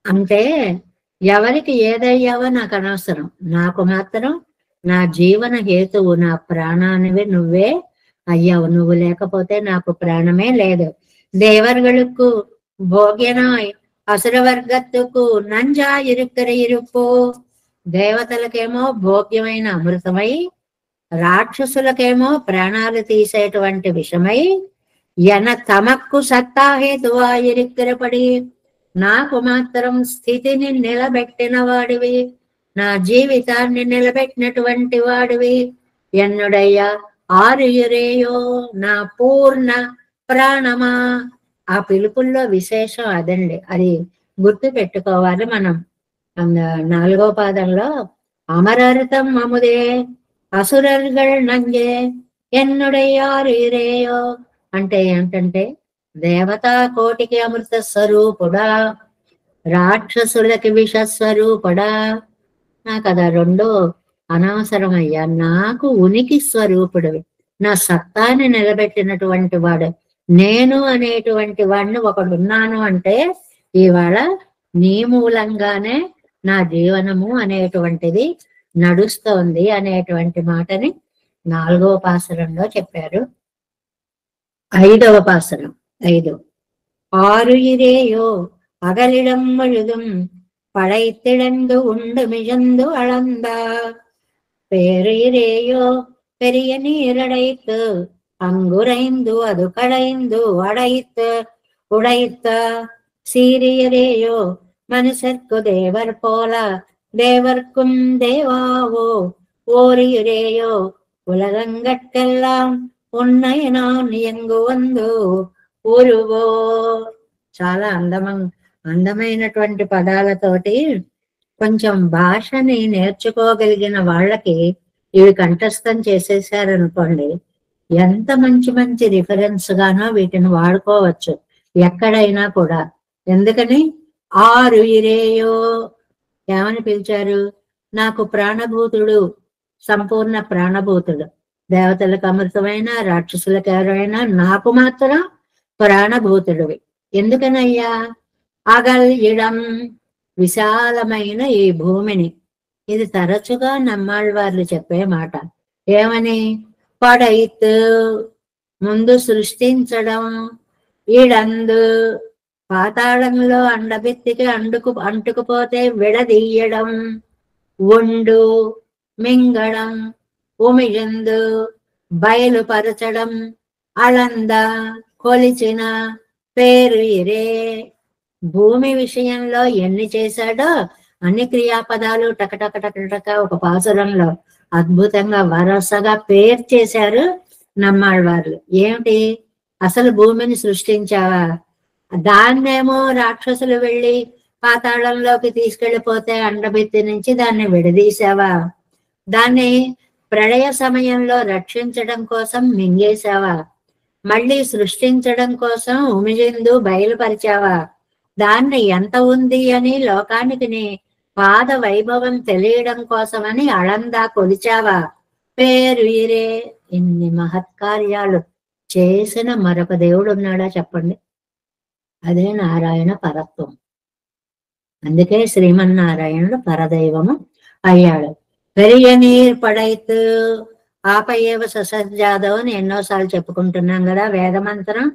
అంటే ఎవరికి ఏదయ్యావో నాకు అనవసరం, నాకు మాత్రం నా జీవన హేతువు, నా ప్రాణానివి నువ్వే అయ్యావు. నువ్వు లేకపోతే నాకు ప్రాణమే లేదు. దేవర్గళకు భోగ్యనాయ్ అసురవర్గత్తుకు నంజా ఇరుక్కర ఇరుపు. దేవతలకేమో భోగ్యమైన అమృతమై, రాక్షసులకేమో ప్రాణాలు తీసేటువంటి విషమై, తమక్కు సత్తా హేతువా ఇరుక్కరపడి నాకు మాత్రం స్థితిని నిలబెట్టిన వాడివి, నా జీవితాన్ని నిలబెట్టినటువంటి వాడివి. ఎన్నుడయ్యా ఆరుయురేయో నా పూర్ణ ప్రాణమా. ఆ పిలుపుల్లో విశేషం అదండి, అది గుర్తు పెట్టుకోవాలి మనం. 4వ పాదంలో అమరర్థం అముదే అసురర్గళ్ నంజే ఎన్నుడయ్యారురేయో అంటే ఏంటంటే దేవతా కోటికి అమృత స్వరూపుడా, రాక్షసులకి విషస్వరూపుడా. నాకు అదా రెండో అనవసరమయ్యా, నాకు ఉనికి స్వరూపుడివి, నా సత్తాన్ని నిలబెట్టినటువంటి వాడు, నేను అనేటువంటి వాడిని ఒకడున్నాను అంటే ఇవాళ నీ మూలంగానే నా జీవనము అనేటువంటిది నడుస్తోంది అనేటువంటి మాటని 4వ పాసురంలో చెప్పారు. 5వ పాసురం 5 ஆறு இறையோ அகலிடம் முழுதும் படைத்திடந்து உண்டு மிகுந்து அளந்தா பேரு இறையோ பெரிய நீரடைத்து அங்குரைந்து அது கடைந்து அடைத்து உடைத்த சீரியரேயோ மனுஷர்க்கு தேவர் போல தேவர்க்கும் தேவாவோ ஓரியுரேயோ உலகங்கட்கெல்லாம் உன்னை நான் எங்கு வந்து ఊరువో. చాలా అందమైనటువంటి పదాలతోటి కొంచెం భాషని నేర్చుకోగలిగిన వాళ్ళకి ఇవి కంఠస్థం చేసేసారనుకోండి, ఎంత మంచి మంచి రిఫరెన్స్ గానో వీటిని వాడుకోవచ్చు ఎక్కడైనా కూడా. ఎందుకని ఆరు ఇరేయో ఏమని పిలిచారు? నాకు ప్రాణభూతుడు, సంపూర్ణ ప్రాణభూతుడు. దేవతలకు అమృతమైన, రాక్షసులకు ఎవరైనా, నాకు మాత్రం ప్రాణభూతుడివి. ఎందుకనయ్యా? అగల్యడం, విశాలమైన ఈ భూమిని. ఇది తరచుగా నమ్మాళ్ళవార్లు చెప్పే మాట. ఏమని? పడైత్, ముందు సృష్టించడం, ఈడందు, పాతాళంలో అండబెత్తికి అంటుకుపోతే విడదీయడం, ఉండు, మింగడం, ఉమియందు, బయలుపరచడం, అళంద, కొలిచిన, పేరు ఇరే. భూమి విషయంలో ఎన్ని చేశాడో అన్ని క్రియాపదాలు టకటక టకటక ఒక పాసురంలో అద్భుతంగా వరుసగా పేరు చేశారు నమ్మాళ్ళవార్లు. ఏమిటి? అసలు భూమిని సృష్టించావా? దాన్నేమో రాక్షసులు వెళ్ళి పాతాళంలోకి తీసుకెళ్లిపోతే అండబెత్తి నుంచి దాన్ని విడదీశావా? దాన్ని ప్రళయ సమయంలో రక్షించడం కోసం మింగేశావా? మళ్ళీ సృష్టించడం కోసం ఉమిజిందు బయలుపరిచావా? దాన్ని ఎంత ఉంది అని లోకానికి నీ పాద వైభవం తెలియడం కోసమని అళందా కొలిచావా? పేరు ఇరే. ఇన్ని మహత్కార్యాలు చేసిన మరొక దేవుడు ఉన్నాడా చెప్పండి? అదే నారాయణ పరత్వం. అందుకే శ్రీమన్నారాయణుడు పరదైవము అయ్యాడు. పెరియ నీరు పడైతు ఆపయేవ ససజ్జాదవ్ అని ఎన్నోసార్లు చెప్పుకుంటున్నాం కదా వేదమంత్రం.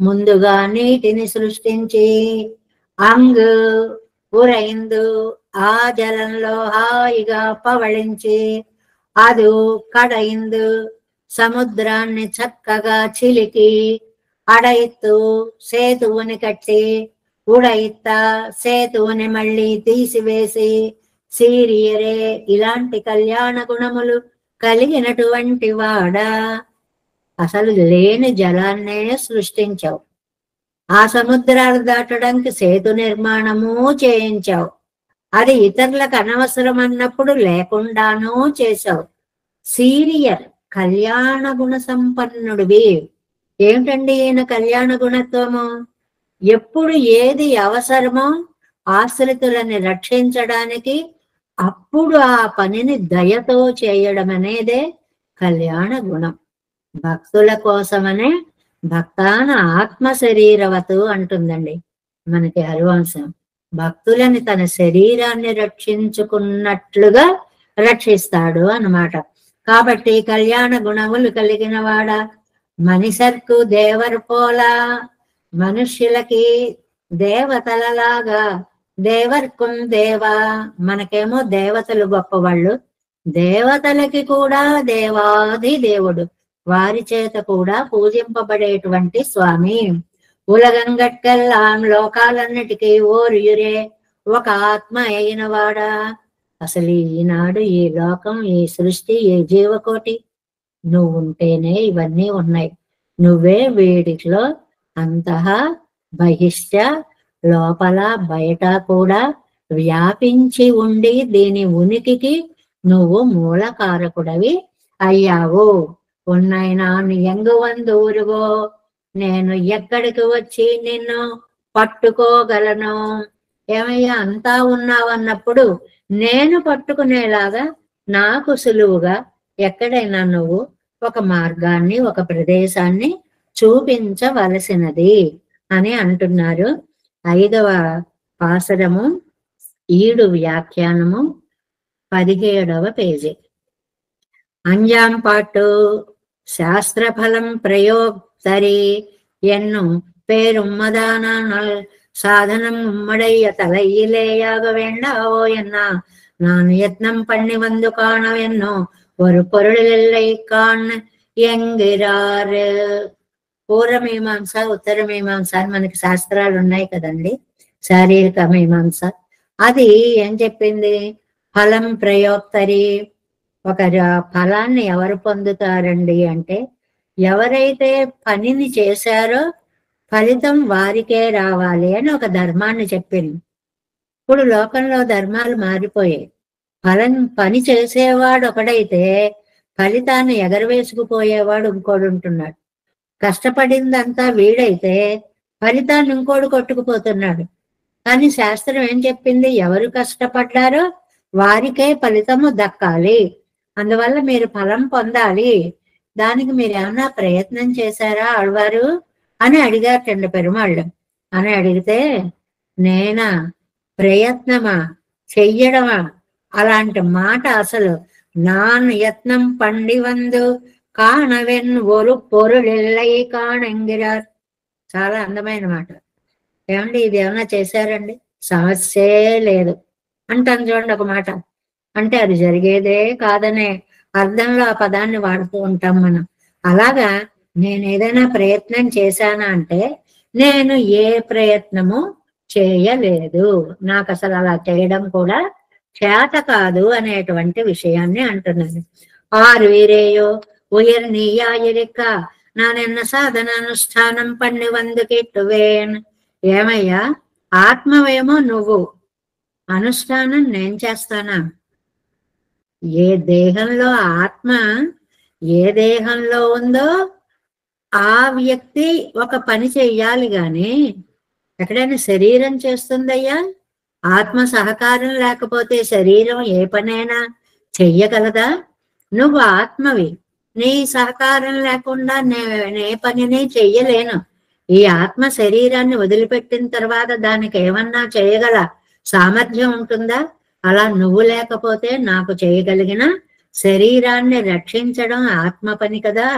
ముందుగా నీటిని సృష్టించి అంగు ఉరైందు, ఆ జలంలో హాయిగా పవళించి, అదు కడైందు, సముద్రాన్ని చక్కగా చిలికి, అడైత్తు, సేతువుని కట్టి, ఉడైత్త, సేతువుని మళ్ళీ తీసివేసి, సీరియరే, ఇలాంటి కళ్యాణ గుణములు కలిగినటువంటి వాడా. అసలు లేని జలాన్నే సృష్టించావు. ఆ సముద్రాలు దాటడానికి సేతు నిర్మాణము చేయించావు. అది ఇతరులకు అనవసరం అన్నప్పుడు లేకుండానూ చేశావు. సీరియర్, కళ్యాణ గుణ సంపన్నుడివి. ఏమిటండి ఈయన కళ్యాణ గుణత్వము? ఎప్పుడు ఏది అవసరమో ఆశ్రితులని రక్షించడానికి అప్పుడు ఆ పనిని దయతో చేయడం అనేదే కళ్యాణ గుణం. భక్తుల కోసమనే భక్తాన ఆత్మ శరీరవతు అంటుందండి మనకి హరివంశం. భక్తులని తన శరీరాన్ని రక్షించుకున్నట్లుగా రక్షిస్తాడు అన్నమాట. కాబట్టి కళ్యాణ గుణములు కలిగిన వాడ. మనిషర్కు దేవర్ పోలా, మనుష్యులకి దేవతలలాగా, దేవర్కుం దేవా, మనకేమో దేవతలు గొప్పవాళ్ళు, దేవతలకి కూడా దేవాది దేవుడు, వారి చేత కూడా పూజింపబడేటువంటి స్వామి. ఉలగంగట్కెల్లాం, లోకాలన్నిటికీ ఓరియురే, ఒక ఆత్మ అయిన వాడా. అసలు ఈనాడు ఈ లోకం, ఈ సృష్టి, ఈ జీవకోటి నువ్వు ఉంటేనే ఇవన్నీ ఉన్నాయి. నువ్వే వీడిలో అంతః బహిష్ట, లోపల బయట కూడా వ్యాపించి ఉండి దీని ఉనికికి నువ్వు మూలకారకుడవి అయ్యావు. ఉన్నైనా ఎంగు వందూరుగో, నేను ఎక్కడికి వచ్చి నిన్ను పట్టుకోగలను? ఏమయ్యా అంతా ఉన్నావన్నప్పుడు నేను పట్టుకునేలాగా నాకు సులువుగా ఎక్కడైనా నువ్వు ఒక మార్గాన్ని, ఒక ప్రదేశాన్ని చూపించవలసినది అని అంటున్నారు. 5వ పాసరము 7 వ్యాఖ్యానము 17వ పేజీ. அஞ்சாம்பாட்டு சாஸ்திரபலம் பிரயோக்தரி என்னும் பேரும்மதானால் சாதனம் உம்மடைய தலையிலேயாக வேண்டாவோ என்ன நான் யத்னம் பண்ணி வந்து காணவென்னோ ஒரு பொருளில்லை காண ఎంగిరారు. పూర్వమీమాంస ఉత్తరమీమాంస అని మనకి శాస్త్రాలు ఉన్నాయి కదండి. శారీరక మీమాంస అది ఏం చెప్పింది? ఫలం ప్రయోక్తరి, ఒక ఫలాన్ని ఎవరు పొందుతారండి అంటే ఎవరైతే పనిని చేశారో ఫలితం వారికే రావాలి అని ఒక ధర్మాన్ని చెప్పింది. ఇప్పుడు లోకంలో ధర్మాలు మారిపోయాయి. పని చేసేవాడు ఒకడైతే ఫలితాన్ని ఎగరవేసుకుపోయేవాడు ఇంకోడు ఉంటున్నాడు. కష్టపడిందంతా వీడైతే ఫలితాన్ని ఇంకోడు కొట్టుకుపోతున్నాడు. కానీ శాస్త్రం ఏం చెప్పింది? ఎవరు కష్టపడ్డారో వారికే ఫలితము దక్కాలి. అందువల్ల మీరు ఫలం పొందాలి. దానికి మీరు ఏమన్నా ప్రయత్నం చేశారా ఆళ్వారు అని అడిగారు పెరుమాళ్ళు. అని అడిగితే నేనా ప్రయత్నమా చెయ్యడమా అలాంటి మాట అసలు நான் யத்னம் பண்ணி வந்து కాణవెన్ ஒரு పొరుళెల్లై కాణంగిరార్. చాలా అందమైన మాట. ఏమండి ఇది ఏమన్నా చేశారండి? సమస్యే లేదు అంటాను చూడండి ఒక మాట. అంటే అది జరిగేదే కాదనే అర్థంలో ఆ పదాన్ని వాడుతూ ఉంటాం మనం. అలాగా నేను ఏదైనా ప్రయత్నం చేశానా అంటే నేను ఏ ప్రయత్నము చేయలేదు, నాకు అసలు అలా చేయడం కూడా చేత కాదు అనేటువంటి విషయాన్ని అంటున్నది. ఆరు వీరేయో ఉయర్ నీయాయిరిక నానెన్న సాధనానుష్ఠానం పన్ని వందుకిట్టువేన్. ఏమయ్యా ఆత్మవేమో నువ్వు, అనుష్ఠానం నేను చేస్తానా? ఏ దేహంలో ఆత్మ ఏ దేహంలో ఉందో ఆ వ్యక్తి ఒక పని చెయ్యాలి గాని ఎక్కడైనా శరీరం చేస్తుందయ్యా? ఆత్మ సహకారం లేకపోతే శరీరం ఏ పనైనా చెయ్యగలదా? నువ్వు ఆత్మవి, నీ సహకారం లేకుండా నే పనిని చెయ్యలేను. ఈ ఆత్మ శరీరాన్ని వదిలిపెట్టిన తర్వాత దానికి ఏమన్నా చేయగల సామర్థ్యం ఉంటుందా? అలా నువ్వు లేకపోతే నాకు చేయగలిగిన శరీరాన్ని రక్షించడం ఆత్మ పని కదా.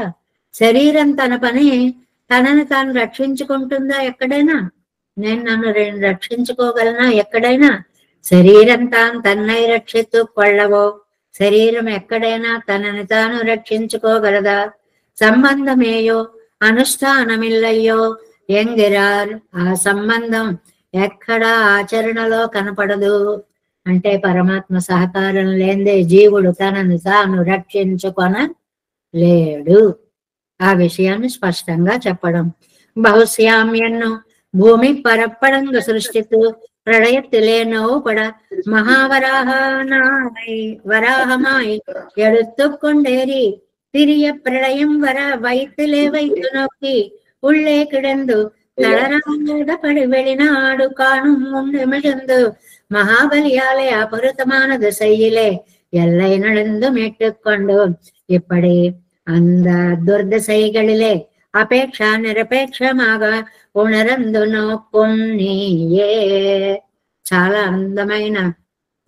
శరీరం తన పని తనని తాను రక్షించుకుంటుందా ఎక్కడైనా? నేను నన్ను రక్షించుకోగలనా ఎక్కడైనా? శరీరం తాను తన్నై రక్షిత్తు కొళ్ళవో. శరీరం ఎక్కడైనా తనని తాను రక్షించుకోగలదా? సంబంధమేయో అనుష్ఠానమిల్లయ్యో ఎంగిరార్. ఆ సంబంధం ఎక్కడా ఆచరణలో కనపడదు. అంటే పరమాత్మ సహకారం లేదే జీవుడు తనను తాను రక్షించుకొనలేడు. ఆ విషయాన్ని స్పష్టంగా చెప్పడం. బహుశ్యామ్యన్ను భూమి పరప్పడంగ సృష్టితు ప్రళయத்திலேனோ பட வராகமாய் எடுத்துக்கொண்டேறி திரிய பிரளயம் வர வயிற்றிலே வைத்து நோக்கி உள்ளே கிடந்து தளராடபடி வெளிநாடு காணும் முன்னிமிழ்ந்து மகாபலியாலே அபருத்தமான திசையிலே எல்லை நடந்து மீட்டுக்கொண்டு இப்படி அந்த దుర్దశైகளிலே అపేక్ష నిరపేక్షమాగా ఉణరందు నోక్కున్నీయే. చాలా అందమైన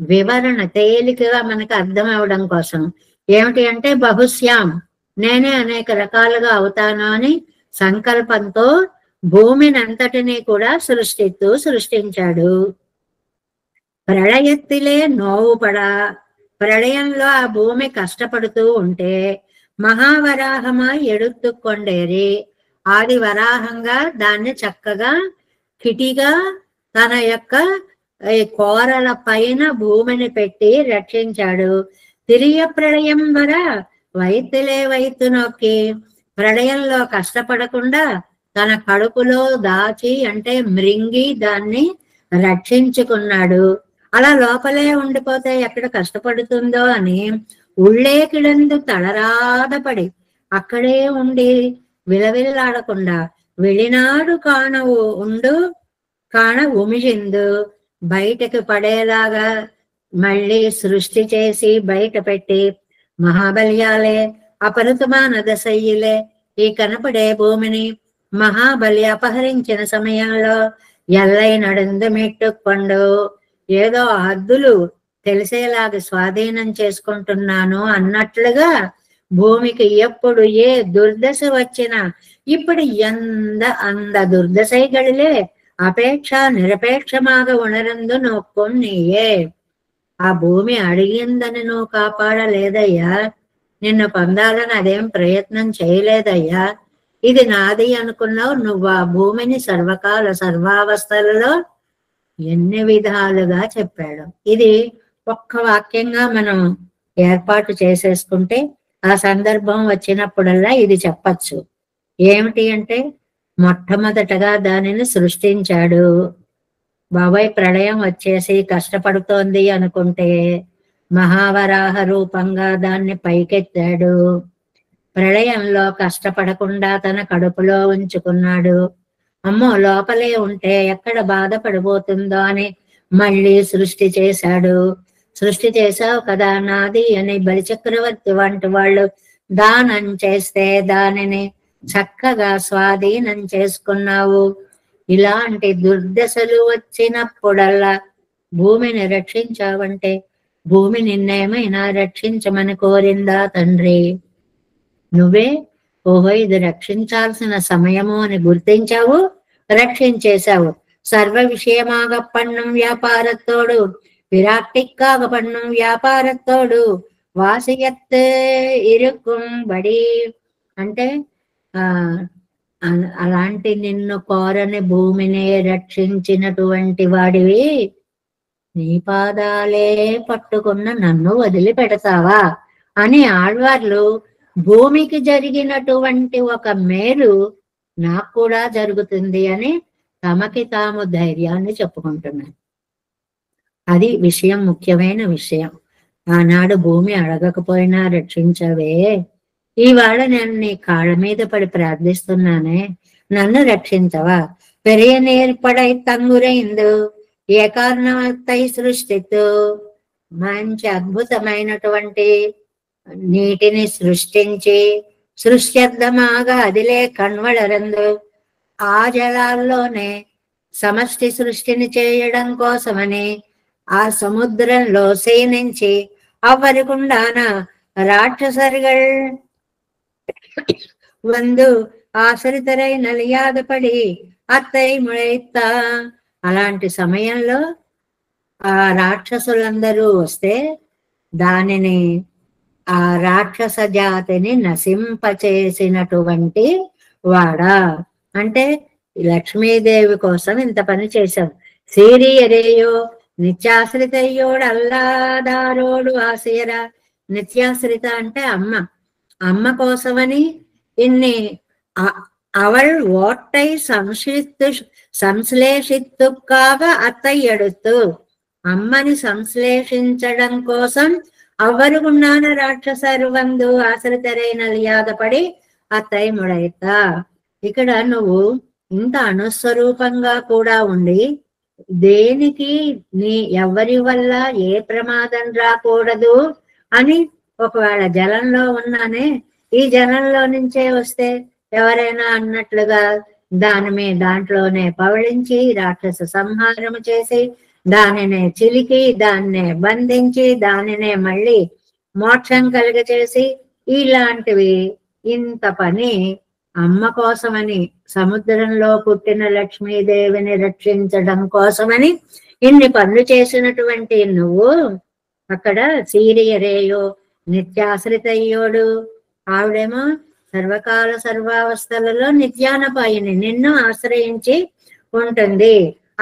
వివరణ తేలికగా మనకు అర్థం అవడం కోసం. ఏమిటి అంటే బహుశ్యాం, నేనే అనేక రకాలుగా అవుతాను అని సంకల్పంతో భూమిని అంతటినీ కూడా సృష్టించాడు. ప్రళయత్తిలే నోవుపడ, ప్రళయంలో ఆ భూమి కష్టపడుతూ ఉంటే మహావరాహమా ఎడుతుకొండేరి, ఆది వరాహంగా దాన్ని చక్కగా కిటిగా తన యొక్క కోరల పైన భూమిని పెట్టి రక్షించాడు. తిరియ ప్రళయం వర వైతులే వైతు నొక్కి, ప్రళయంలో కష్టపడకుండా తన కడుపులో దాచి అంటే మృంగి దాన్ని రక్షించుకున్నాడు. అలా లోపలే ఉండిపోతే ఎక్కడ కష్టపడుతుందో అని ఉళ్ళే కిడందు తళరాడపడి అక్కడే ఉండి విలవిల్లాడకుండా వెళ్ళినాడు కాణ ఉమిజిందు, బయటకు పడేలాగా మళ్ళీ సృష్టి చేసి బయట పెట్టి మహాబల్యాలే అపరుతమాన దశయ్యిలే, ఈ కనపడే భూమిని మహాబలి అపహరించిన సమయంలో ఎల్లై నడుందు మెట్టుకొండు. ఏదో హద్దులు తెలిసేలాగా స్వాధీనం చేసుకుంటున్నాను అన్నట్లుగా భూమికి ఎప్పుడు ఏ దుర్దశ వచ్చినా இப்படி அந்த దుర్దశைகளிலே అపేక్ష నిరపేక్షமாக ఉణరందు నొక్కుం నీయే. ఆ భూమి అడిగిందని నువ్వు కాపాడలేదయ్యా, నిన్ను పొందాలని అదేం ప్రయత్నం చేయలేదయ్యా. ఇది నాది అనుకున్నావు. నువ్వు ఆ భూమిని సర్వకాల సర్వావస్థలలో ఎన్ని విధాలుగా చెప్పాడు. ఇది ఒక్క వాక్యంగా మనం ఏర్పాటు చేసేసుకుంటే ఆ సందర్భం వచ్చినప్పుడల్లా ఇది చెప్పచ్చు. ఏమిటి అంటే, మొట్టమొదటగా దానిని సృష్టించాడు. బాబాయ్ ప్రళయం వచ్చేసి కష్టపడుతోంది అనుకుంటే మహావరాహ రూపంగా దాన్ని పైకెత్తాడు. ప్రళయంలో కష్టపడకుండా తన కడుపులో ఉంచుకున్నాడు. అమ్మో లోపలే ఉంటే ఎక్కడ బాధపడిపోతుందో అని మళ్ళీ సృష్టి చేశాడు. సృష్టి చేశావు కదా నాది అని బలిచక్రవర్తి వంటి వాళ్ళు దానం చేస్తే దానిని చక్కగా స్వాధీనం చేసుకున్నావు. ఇలాంటి దుర్దశలు వచ్చినప్పుడల్లా భూమిని రక్షించావంటే భూమి నిన్నేమైనా రక్షించమని కోరిందా తండ్రి? నువ్వే ఓహో ఇది రక్షించాల్సిన సమయము అని గుర్తించావు, రక్షించేశావు. సర్వ విషయమాగ పన్నం వ్యాపారத்தோடு విరాక్తిக்காக పన్నం వ్యాపారத்தோடு వాసియత్ ఇరుకుంబడి అంటే అలాంటి నిన్ను కోరని భూమిని రక్షించినటువంటి వాడివి నీ పాదాలే పట్టుకున్న నన్ను వదిలిపెడతావా అని ఆళ్వార్లు భూమికి జరిగినటువంటి ఒక మేలు నాకు కూడా జరుగుతుంది అని తమకి తాము ధైర్యాన్ని చెప్పుకుంటున్నారు. అది విషయం, ముఖ్యమైన విషయం. ఆనాడు భూమి అడగకపోయినా రక్షించవే, ఈవేళ నేను నీ కాళ్ళ మీద పడి ప్రార్థిస్తున్నానే, నన్ను రక్షించవా? పెరియ నేర్పడై తంగురైందు ఏ కారణమై సృష్టితో మంచి అద్భుతమైనటువంటి నీటిని సృష్టించి సృష్ట్యర్థమాగా అదిలే కణ్వళరందు ఆ జలాల్లోనే సమష్టి సృష్టిని చేయడం కోసమని ఆ సముద్రంలో శయనించి అవరికుండాన రాక్షసరిగల్ ಒಂದು ఆశ్రితరై నలియాదపడి అత్తై ముళైత్తా. అలాంటి సమయంలో ఆ రాక్షసులందరూ వస్తే దానిని ఆ రాక్షస జాతిని నశింపచేసినటువంటి వాడా అంటే లక్ష్మీదేవి కోసం ఇంత పని చేశావు. సీరి ఎరేయో నిత్యాశ్రితయ్యోడు అల్లాదారోడు ఆశయరా. నిత్యాశ్రిత అంటే అమ్మ, అమ్మ కోసమని ఇన్ని అవள் ఓట్టై సంశ్లేషిత్తుకాగ అత్తై ఎడుతూ అమ్మని సంశ్లేషించడం కోసం అవ్వరుగున్నాన రాక్షసరు వందు ఆశ్రితరైన లియాదపడి అత్తై ముడైత. ఇక్కడ నువ్వు ఇంత అనుస్వరూపంగా కూడా ఉండి దేనికి నీ ఎవరి వల్ల ఏ ప్రమాదం రాకూడదు అని ఒకవేళ జలంలో ఉన్నానే ఈ జలంలో నుంచే వస్తే ఎవరైనా అన్నట్లుగా దాంట్లోనే పవళించి రాక్షస సంహారం చేసి దానినే చిలికి దాన్నే బంధించి దానినే మళ్ళీ మోక్షం కలుగచేసి ఇలాంటివి ఇంత పని అమ్మ కోసమని సముద్రంలో పుట్టిన లక్ష్మీదేవిని రక్షించడం కోసమని ఇన్ని పనులు చేసినటువంటి నువ్వు అక్కడ సీరియరేయో నిత్యాశ్రితయ్యోడు ఆవిడేమో సర్వకాల సర్వావస్థలలో నిత్యానపాయిని నిన్ను ఆశ్రయించి ఉంటుంది.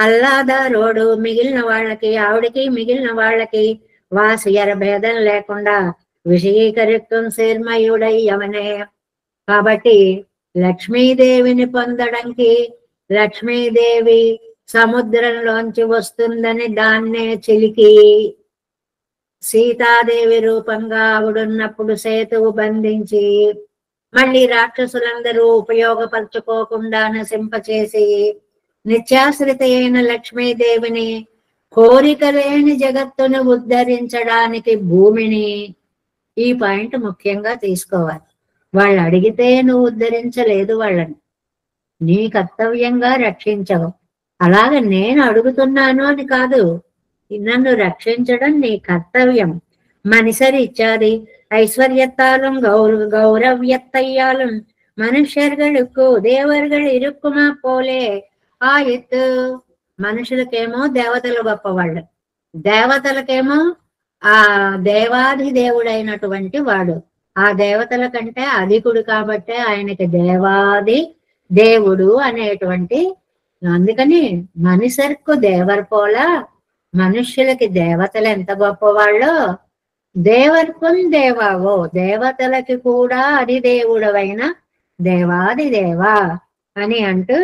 అల్లాదారోడు మిగిలిన వాళ్ళకి ఆవిడకి మిగిలిన వాళ్ళకి వాసియర భేదం లేకుండా విషయీకరిత్వం శీర్మయుడై యవనే. కాబట్టి లక్ష్మీదేవిని పొందడానికి లక్ష్మీదేవి సముద్రంలోంచి వస్తుందని దాన్నే చిలికి సీతాదేవి రూపంగా ఆవిడున్నప్పుడు సేతువు బంధించి మళ్ళీ రాక్షసులందరూ ఉపయోగపరచుకోకుండా నశింపచేసి నిత్యాశ్రిత అయిన లక్ష్మీదేవిని కోరిక లేని జగత్తును ఉద్ధరించడానికి భూమిని ఈ పాయింట్ ముఖ్యంగా తీసుకోవాలి. వాళ్ళు అడిగితే నువ్వు ఉద్ధరించలేదు వాళ్ళని, నీ కర్తవ్యంగా రక్షించవు. అలాగే నేను అడుగుతున్నాను అని కాదు, నన్ను రక్షించడం నీ కర్తవ్యం. மனுஷரிச்சாதி ஐஸ்வர்யத்தாலும் கௌரவியத்தையாலும் మనుష్యர்களுకు దేవర్గళ్ ఇరుక్కుమా పోలే ఆయిత్. మనుషులకేమో దేవతలు గొప్పవాళ్ళు, దేవతలకేమో ఆ దేవాది దేవుడైనటువంటి వాడు. ఆ దేవతల కంటే అధికుడు కాబట్టి ఆయనకి దేవాది దేవుడు అనేటువంటి. అందుకని మనుషర్కు దేవర్ పోలా, మనుష్యులకి దేవతలు ఎంత గొప్పవాళ్ళో దేవర్కున్ దేవావో, దేవతలకి కూడా అధిదేవుడవైన దేవాది దేవా అని అంటూ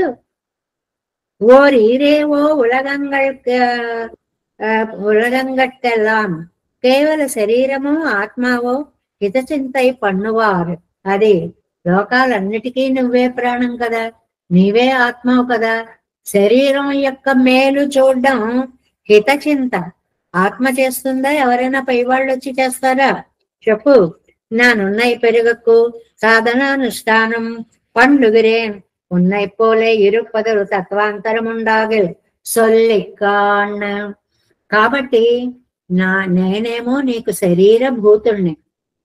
ఓర్ ఈరేవో ఉలగంగట్టెల్లాం కేవల శరీరమో ఆత్మావో హితచింతై పన్నువారు. అది లోకాలన్నిటికీ నువ్వే ప్రాణం కదా, నీవే ఆత్మవు కదా. శరీరం యొక్క మేలు చూడడం హితచింత ఆత్మ చేస్తుందా? ఎవరైనా పైవాళ్ళు వచ్చి చేస్తారా? చెప్పు. నానున్నై పెరుగకు సాధనానుష్ఠానం పండుగిరేన్ ఉన్నై పోలే ఇరుపదరు తత్వాంతరముండాగు సొల్లికాన్. కాబట్టి నేనేమో నీకు శరీర భూతుణ్ణి,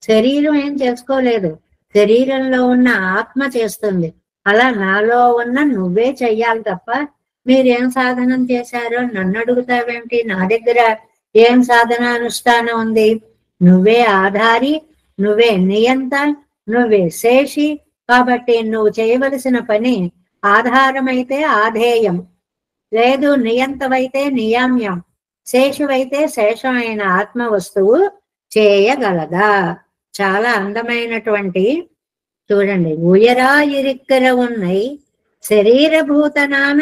శరీరం ఏం చేసుకోలేదు, శరీరంలో ఉన్న ఆత్మ చేస్తుంది. అలా నాలో ఉన్న నువ్వే చెయ్యాలి తప్ప మీరేం సాధనం చేశారో నన్ను అడుగుతావేమిటి? నా దగ్గర ఏం సాధనానుష్ఠానం ఉంది? నువ్వే ఆధారి, నువ్వే నియంత, నువ్వే శేషి. కాబట్టి నువ్వు చేయవలసిన పని ఆధారమైతే ఆధేయం, లేదు నియంతవైతే నియామ్యం, శేషువైతే శేషమైన ఆత్మ వస్తువు చేయగలదా? చాలా అందమైనటువంటి చూడండి. ఉయరా ఇరిక్కర ఉన్నై శరీరభూతనాన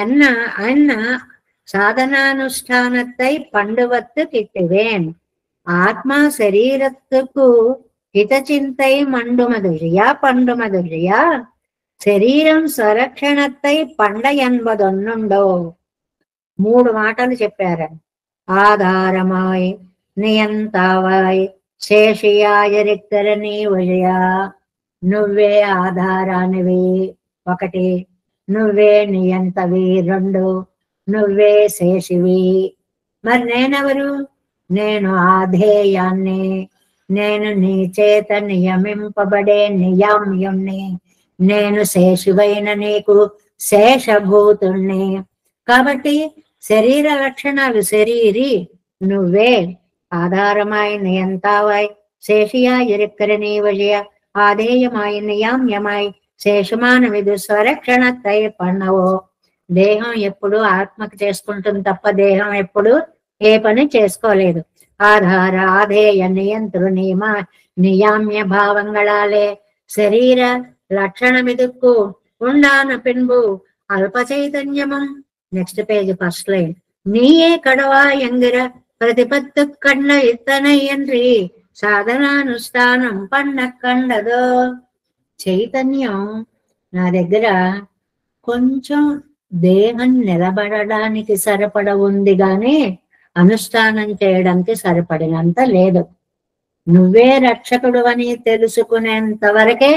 ఎన్న అన్న சாதனானுஷ்டானத்தை பண்டுவத்து கிட்டுவேன். ஆத்மா శరీరத்துకు హితచింతై మండుమదురియా పండుమదురియా శరీరం స్వరక్షణத்தை పండ ఎన్బదొన్నుండో. 3 మాటలు చెప్పారు. ఆధారమాయ్, నియంతావాయ్, శేషియాయరిక్కర నీవయా. నువ్వే ఆధారానివి 1, నువ్వే నియంతవి 2, నువ్వే శేషివి. మరి నేనెవరు? నేను ఆధేయాన్ని, నేను నీ చేత నియమింపబడే నియామ్యుణ్ణి, నేను శేషివైన నీకు శేషభూతుణ్ణి. కాబట్టి శరీర లక్షణాలు శరీరి నువ్వే, ఆధారమాయ్ నియంతావాయ్ శేషియాయ్ ఇరుక్కర నీవయ ఆధేయమాయ్ నియామ్యమాయ్ శేషమాన విధు స్వరక్షణత్తై పన్నవో. దేహం ఎప్పుడు ఆత్మకు చేసుకుంటుంది తప్ప దేహం ఎప్పుడు ఏ పని చేసుకోలేదు. ఆధార ఆధేయ నియంత్రు నియామ్య భావంగళాలే శరీర లక్షణమిదుక్కు ఉండాన పిన్బు అల్ప చైతన్యమం. Next page first line. నీయే కడవా ఎంగిర ప్రతిపత్తు కన్న ఇత్తనై ఎండ్రి సాధనానుష్ఠానం పన్న కండదో. చైతన్యం నా దగ్గర కొంచెం దేహం నిలబడడానికి సరిపడ ఉంది గాని అనుష్ఠానం చేయడానికి సరిపడినంత లేదు. నువ్వే రక్షకుడు అని తెలుసుకునేంత వరకే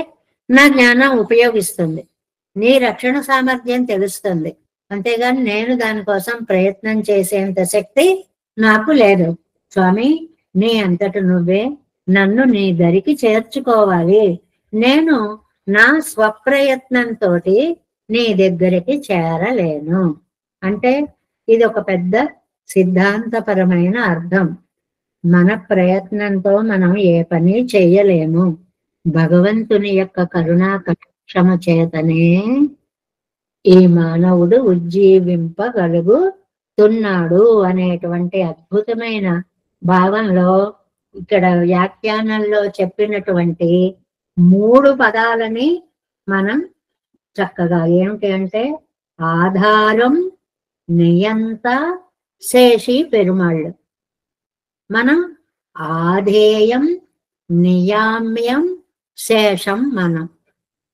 నా జ్ఞానం ఉపయోగిస్తుంది, నీ రక్షణ సామర్థ్యం తెలుస్తుంది. అంతేగాని నేను దానికోసం ప్రయత్నం చేసేంత శక్తి నాకు లేదు. స్వామి, నీ అంతట నువ్వే నన్ను నీ దరికి చేర్చుకోవాలి. నేను నా స్వప్రయత్నంతో నీ దగ్గరికి చేరలేను. అంటే ఇది ఒక పెద్ద సిద్ధాంతపరమైన అర్థం. మన ప్రయత్నంతో మనం ఏ పని చేయలేము. భగవంతుని యొక్క కరుణా కటాక్షమ చేతనే ఈ మానవుడు ఉజ్జీవింపగలుగుతున్నాడు అనేటువంటి అద్భుతమైన భావంలో ఇక్కడ వ్యాఖ్యానంలో చెప్పినటువంటి 3 పదాలని మనం చక్కగా ఏమిటి అంటే ఆధారం, నియంత, శేషి పెరుమాళ్ళు. మనం ఆధేయం, నియామ్యం, శేషం మనం.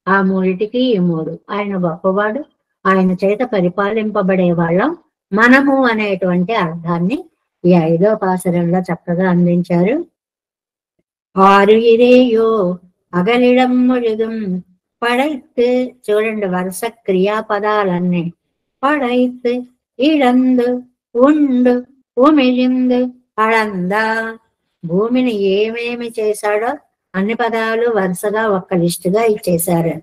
ఆ 3టికి ఈ 3. ఆయన గొప్పవాడు, ఆయన చేత పరిపాలింపబడే వాళ్ళం మనము అనేటువంటి అర్థాన్ని ఈ 5వ పాసురంలో చక్కగా అందించారు. ఆరు ఇరేయో అగలిడం ముழுதுం పడైతు. చూడండి వరుస క్రియాపదాలన్నీ. పడైతు, ఇడందు, ఉండు ఉమిలిందు అళందా. భూమిని ఏమేమి చేశాడో అన్ని పదాలు వరుసగా ఒక్క లిస్టుగా ఇచ్చేశారు.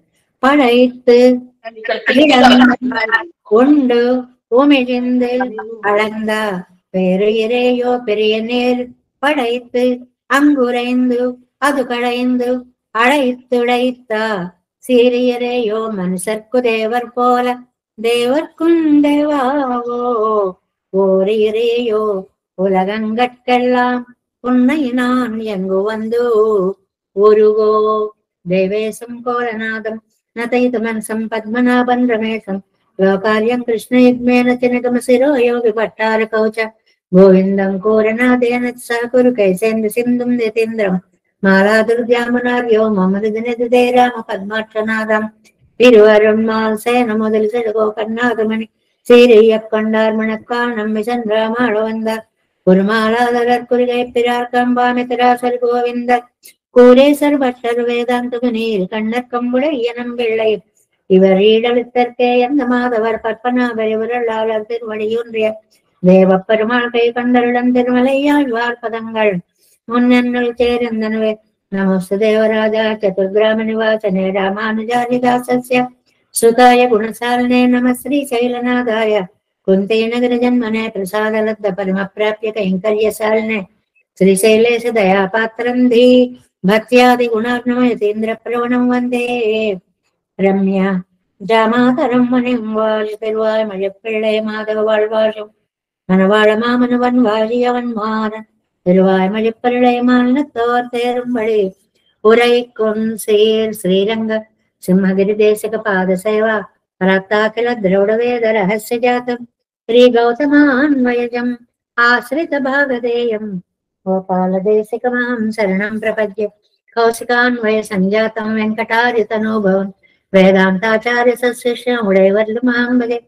పడైతు ఉండు ఉమిలిందు అళందా పేరు ఇరేయో పెరియ నేర్ படைத்து அங்குரைந்து அது கடைந்து அழைத்துடைத்தா. சீரியரையோ மனுஷர்க்கு தேவர் போல தேவர்க்கும் தேவாவோ. ஓரியரையோ உலகங்கட்கெல்லாம் உன்னை நான் எங்கு வந்து உருகோ. దేవేశం కోరనాదం నతైత మనసం పద్మనాభం రమేశం లోకార్యం కృష్ణయుగ్మేన తినగమ శిరో యోగి పట్టార కౌచ. గోవిందం కోరనాదేన సహకురు కైసేంద్ర సింధుం నితీంద్రం మాలాదుర్యామునార్యో మమృదినిదే రామ పద్మాక్షనాదం. తిరువరుణ్మాల్ సేన முதல் செடுகோ கண்ணாதமணி சீரையக் கொண்டார் மணக்கான் நம்மி சந்திரமாள வந்தார். குருமாலாதர் குறிகை பிறார் கம்பாமித்திராசர் கோவிந்தர் கூரேசர் பட்டர் வேதாந்த நீர் கண்ணர் கம்புடையனம் பிள்ளை. இவர் ஈடவித்தற்கே எந்த மாதவர் பற்பனாபர் இவரல்லாளர் திருவடியூன்றிய தேவப்பெருமாள் கை கண்டருடன் திருமலையாழ்வார் பதங்கள் முன்னென்னுள் சேர்ந்தனவே. நமஸ்து தேவராஜா சதுர்கிராம நிவாசனே ராமானுஜாரிதாசஸ்ய சுதாய குணசாலினே நம ஸ்ரீ శైలనాథాయ కుంతే నగర జన్మనే ప్రసాదలబ్ధ పరమప్రాప్య కైంకర్యశాలినే శ్రీశైలేశ దయాపాత్రం ధీ భక్త్యాది గుణార్ణమయతీంద్ర ప్రవణం వందే. రమ్య ஜாமாதரம் மணிம் வாழி பெருவாய் மழப்பிள்ளை மாதவ வாழ்வாழும் மணவாழ மாமனவன் வாழியவன் மாறன் பெருவாய் மழிப்பிள்ளை மாநிலத்தோர் தேரும்படி உரைக்கும் சீர் ஸ்ரீரங்க சிம்மகிரி தேசிக பாத சேவா பராக்தாக்கில திரௌட வேத ரகசிய ஜாతం శ్రీ గౌతమాన్వయజం ఆశ్రిత భాగదేయం గోపాల దేశికమాం శరణం ప్రపద్య. కౌశికాన్వయ సంజాతం వెంకటారితనోభవం వేదాంతాచార్య సశిష్యం ఉడైవర్లు మాంబగే.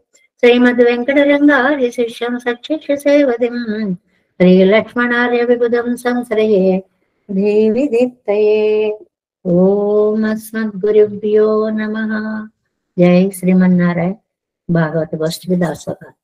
శ్రీమద్ వెంకటరంగార్య శిష్యం సక్షిష్య సేవదిం శ్రీలక్ష్మణార్య విబుధం సంశ్రయే దేవి దీప్తయే. ఓం అస్మద్గురుభ్యో నమః. జై శ్రీమన్నారాయణ. భాగవత గోష్ఠికి దాసోహం.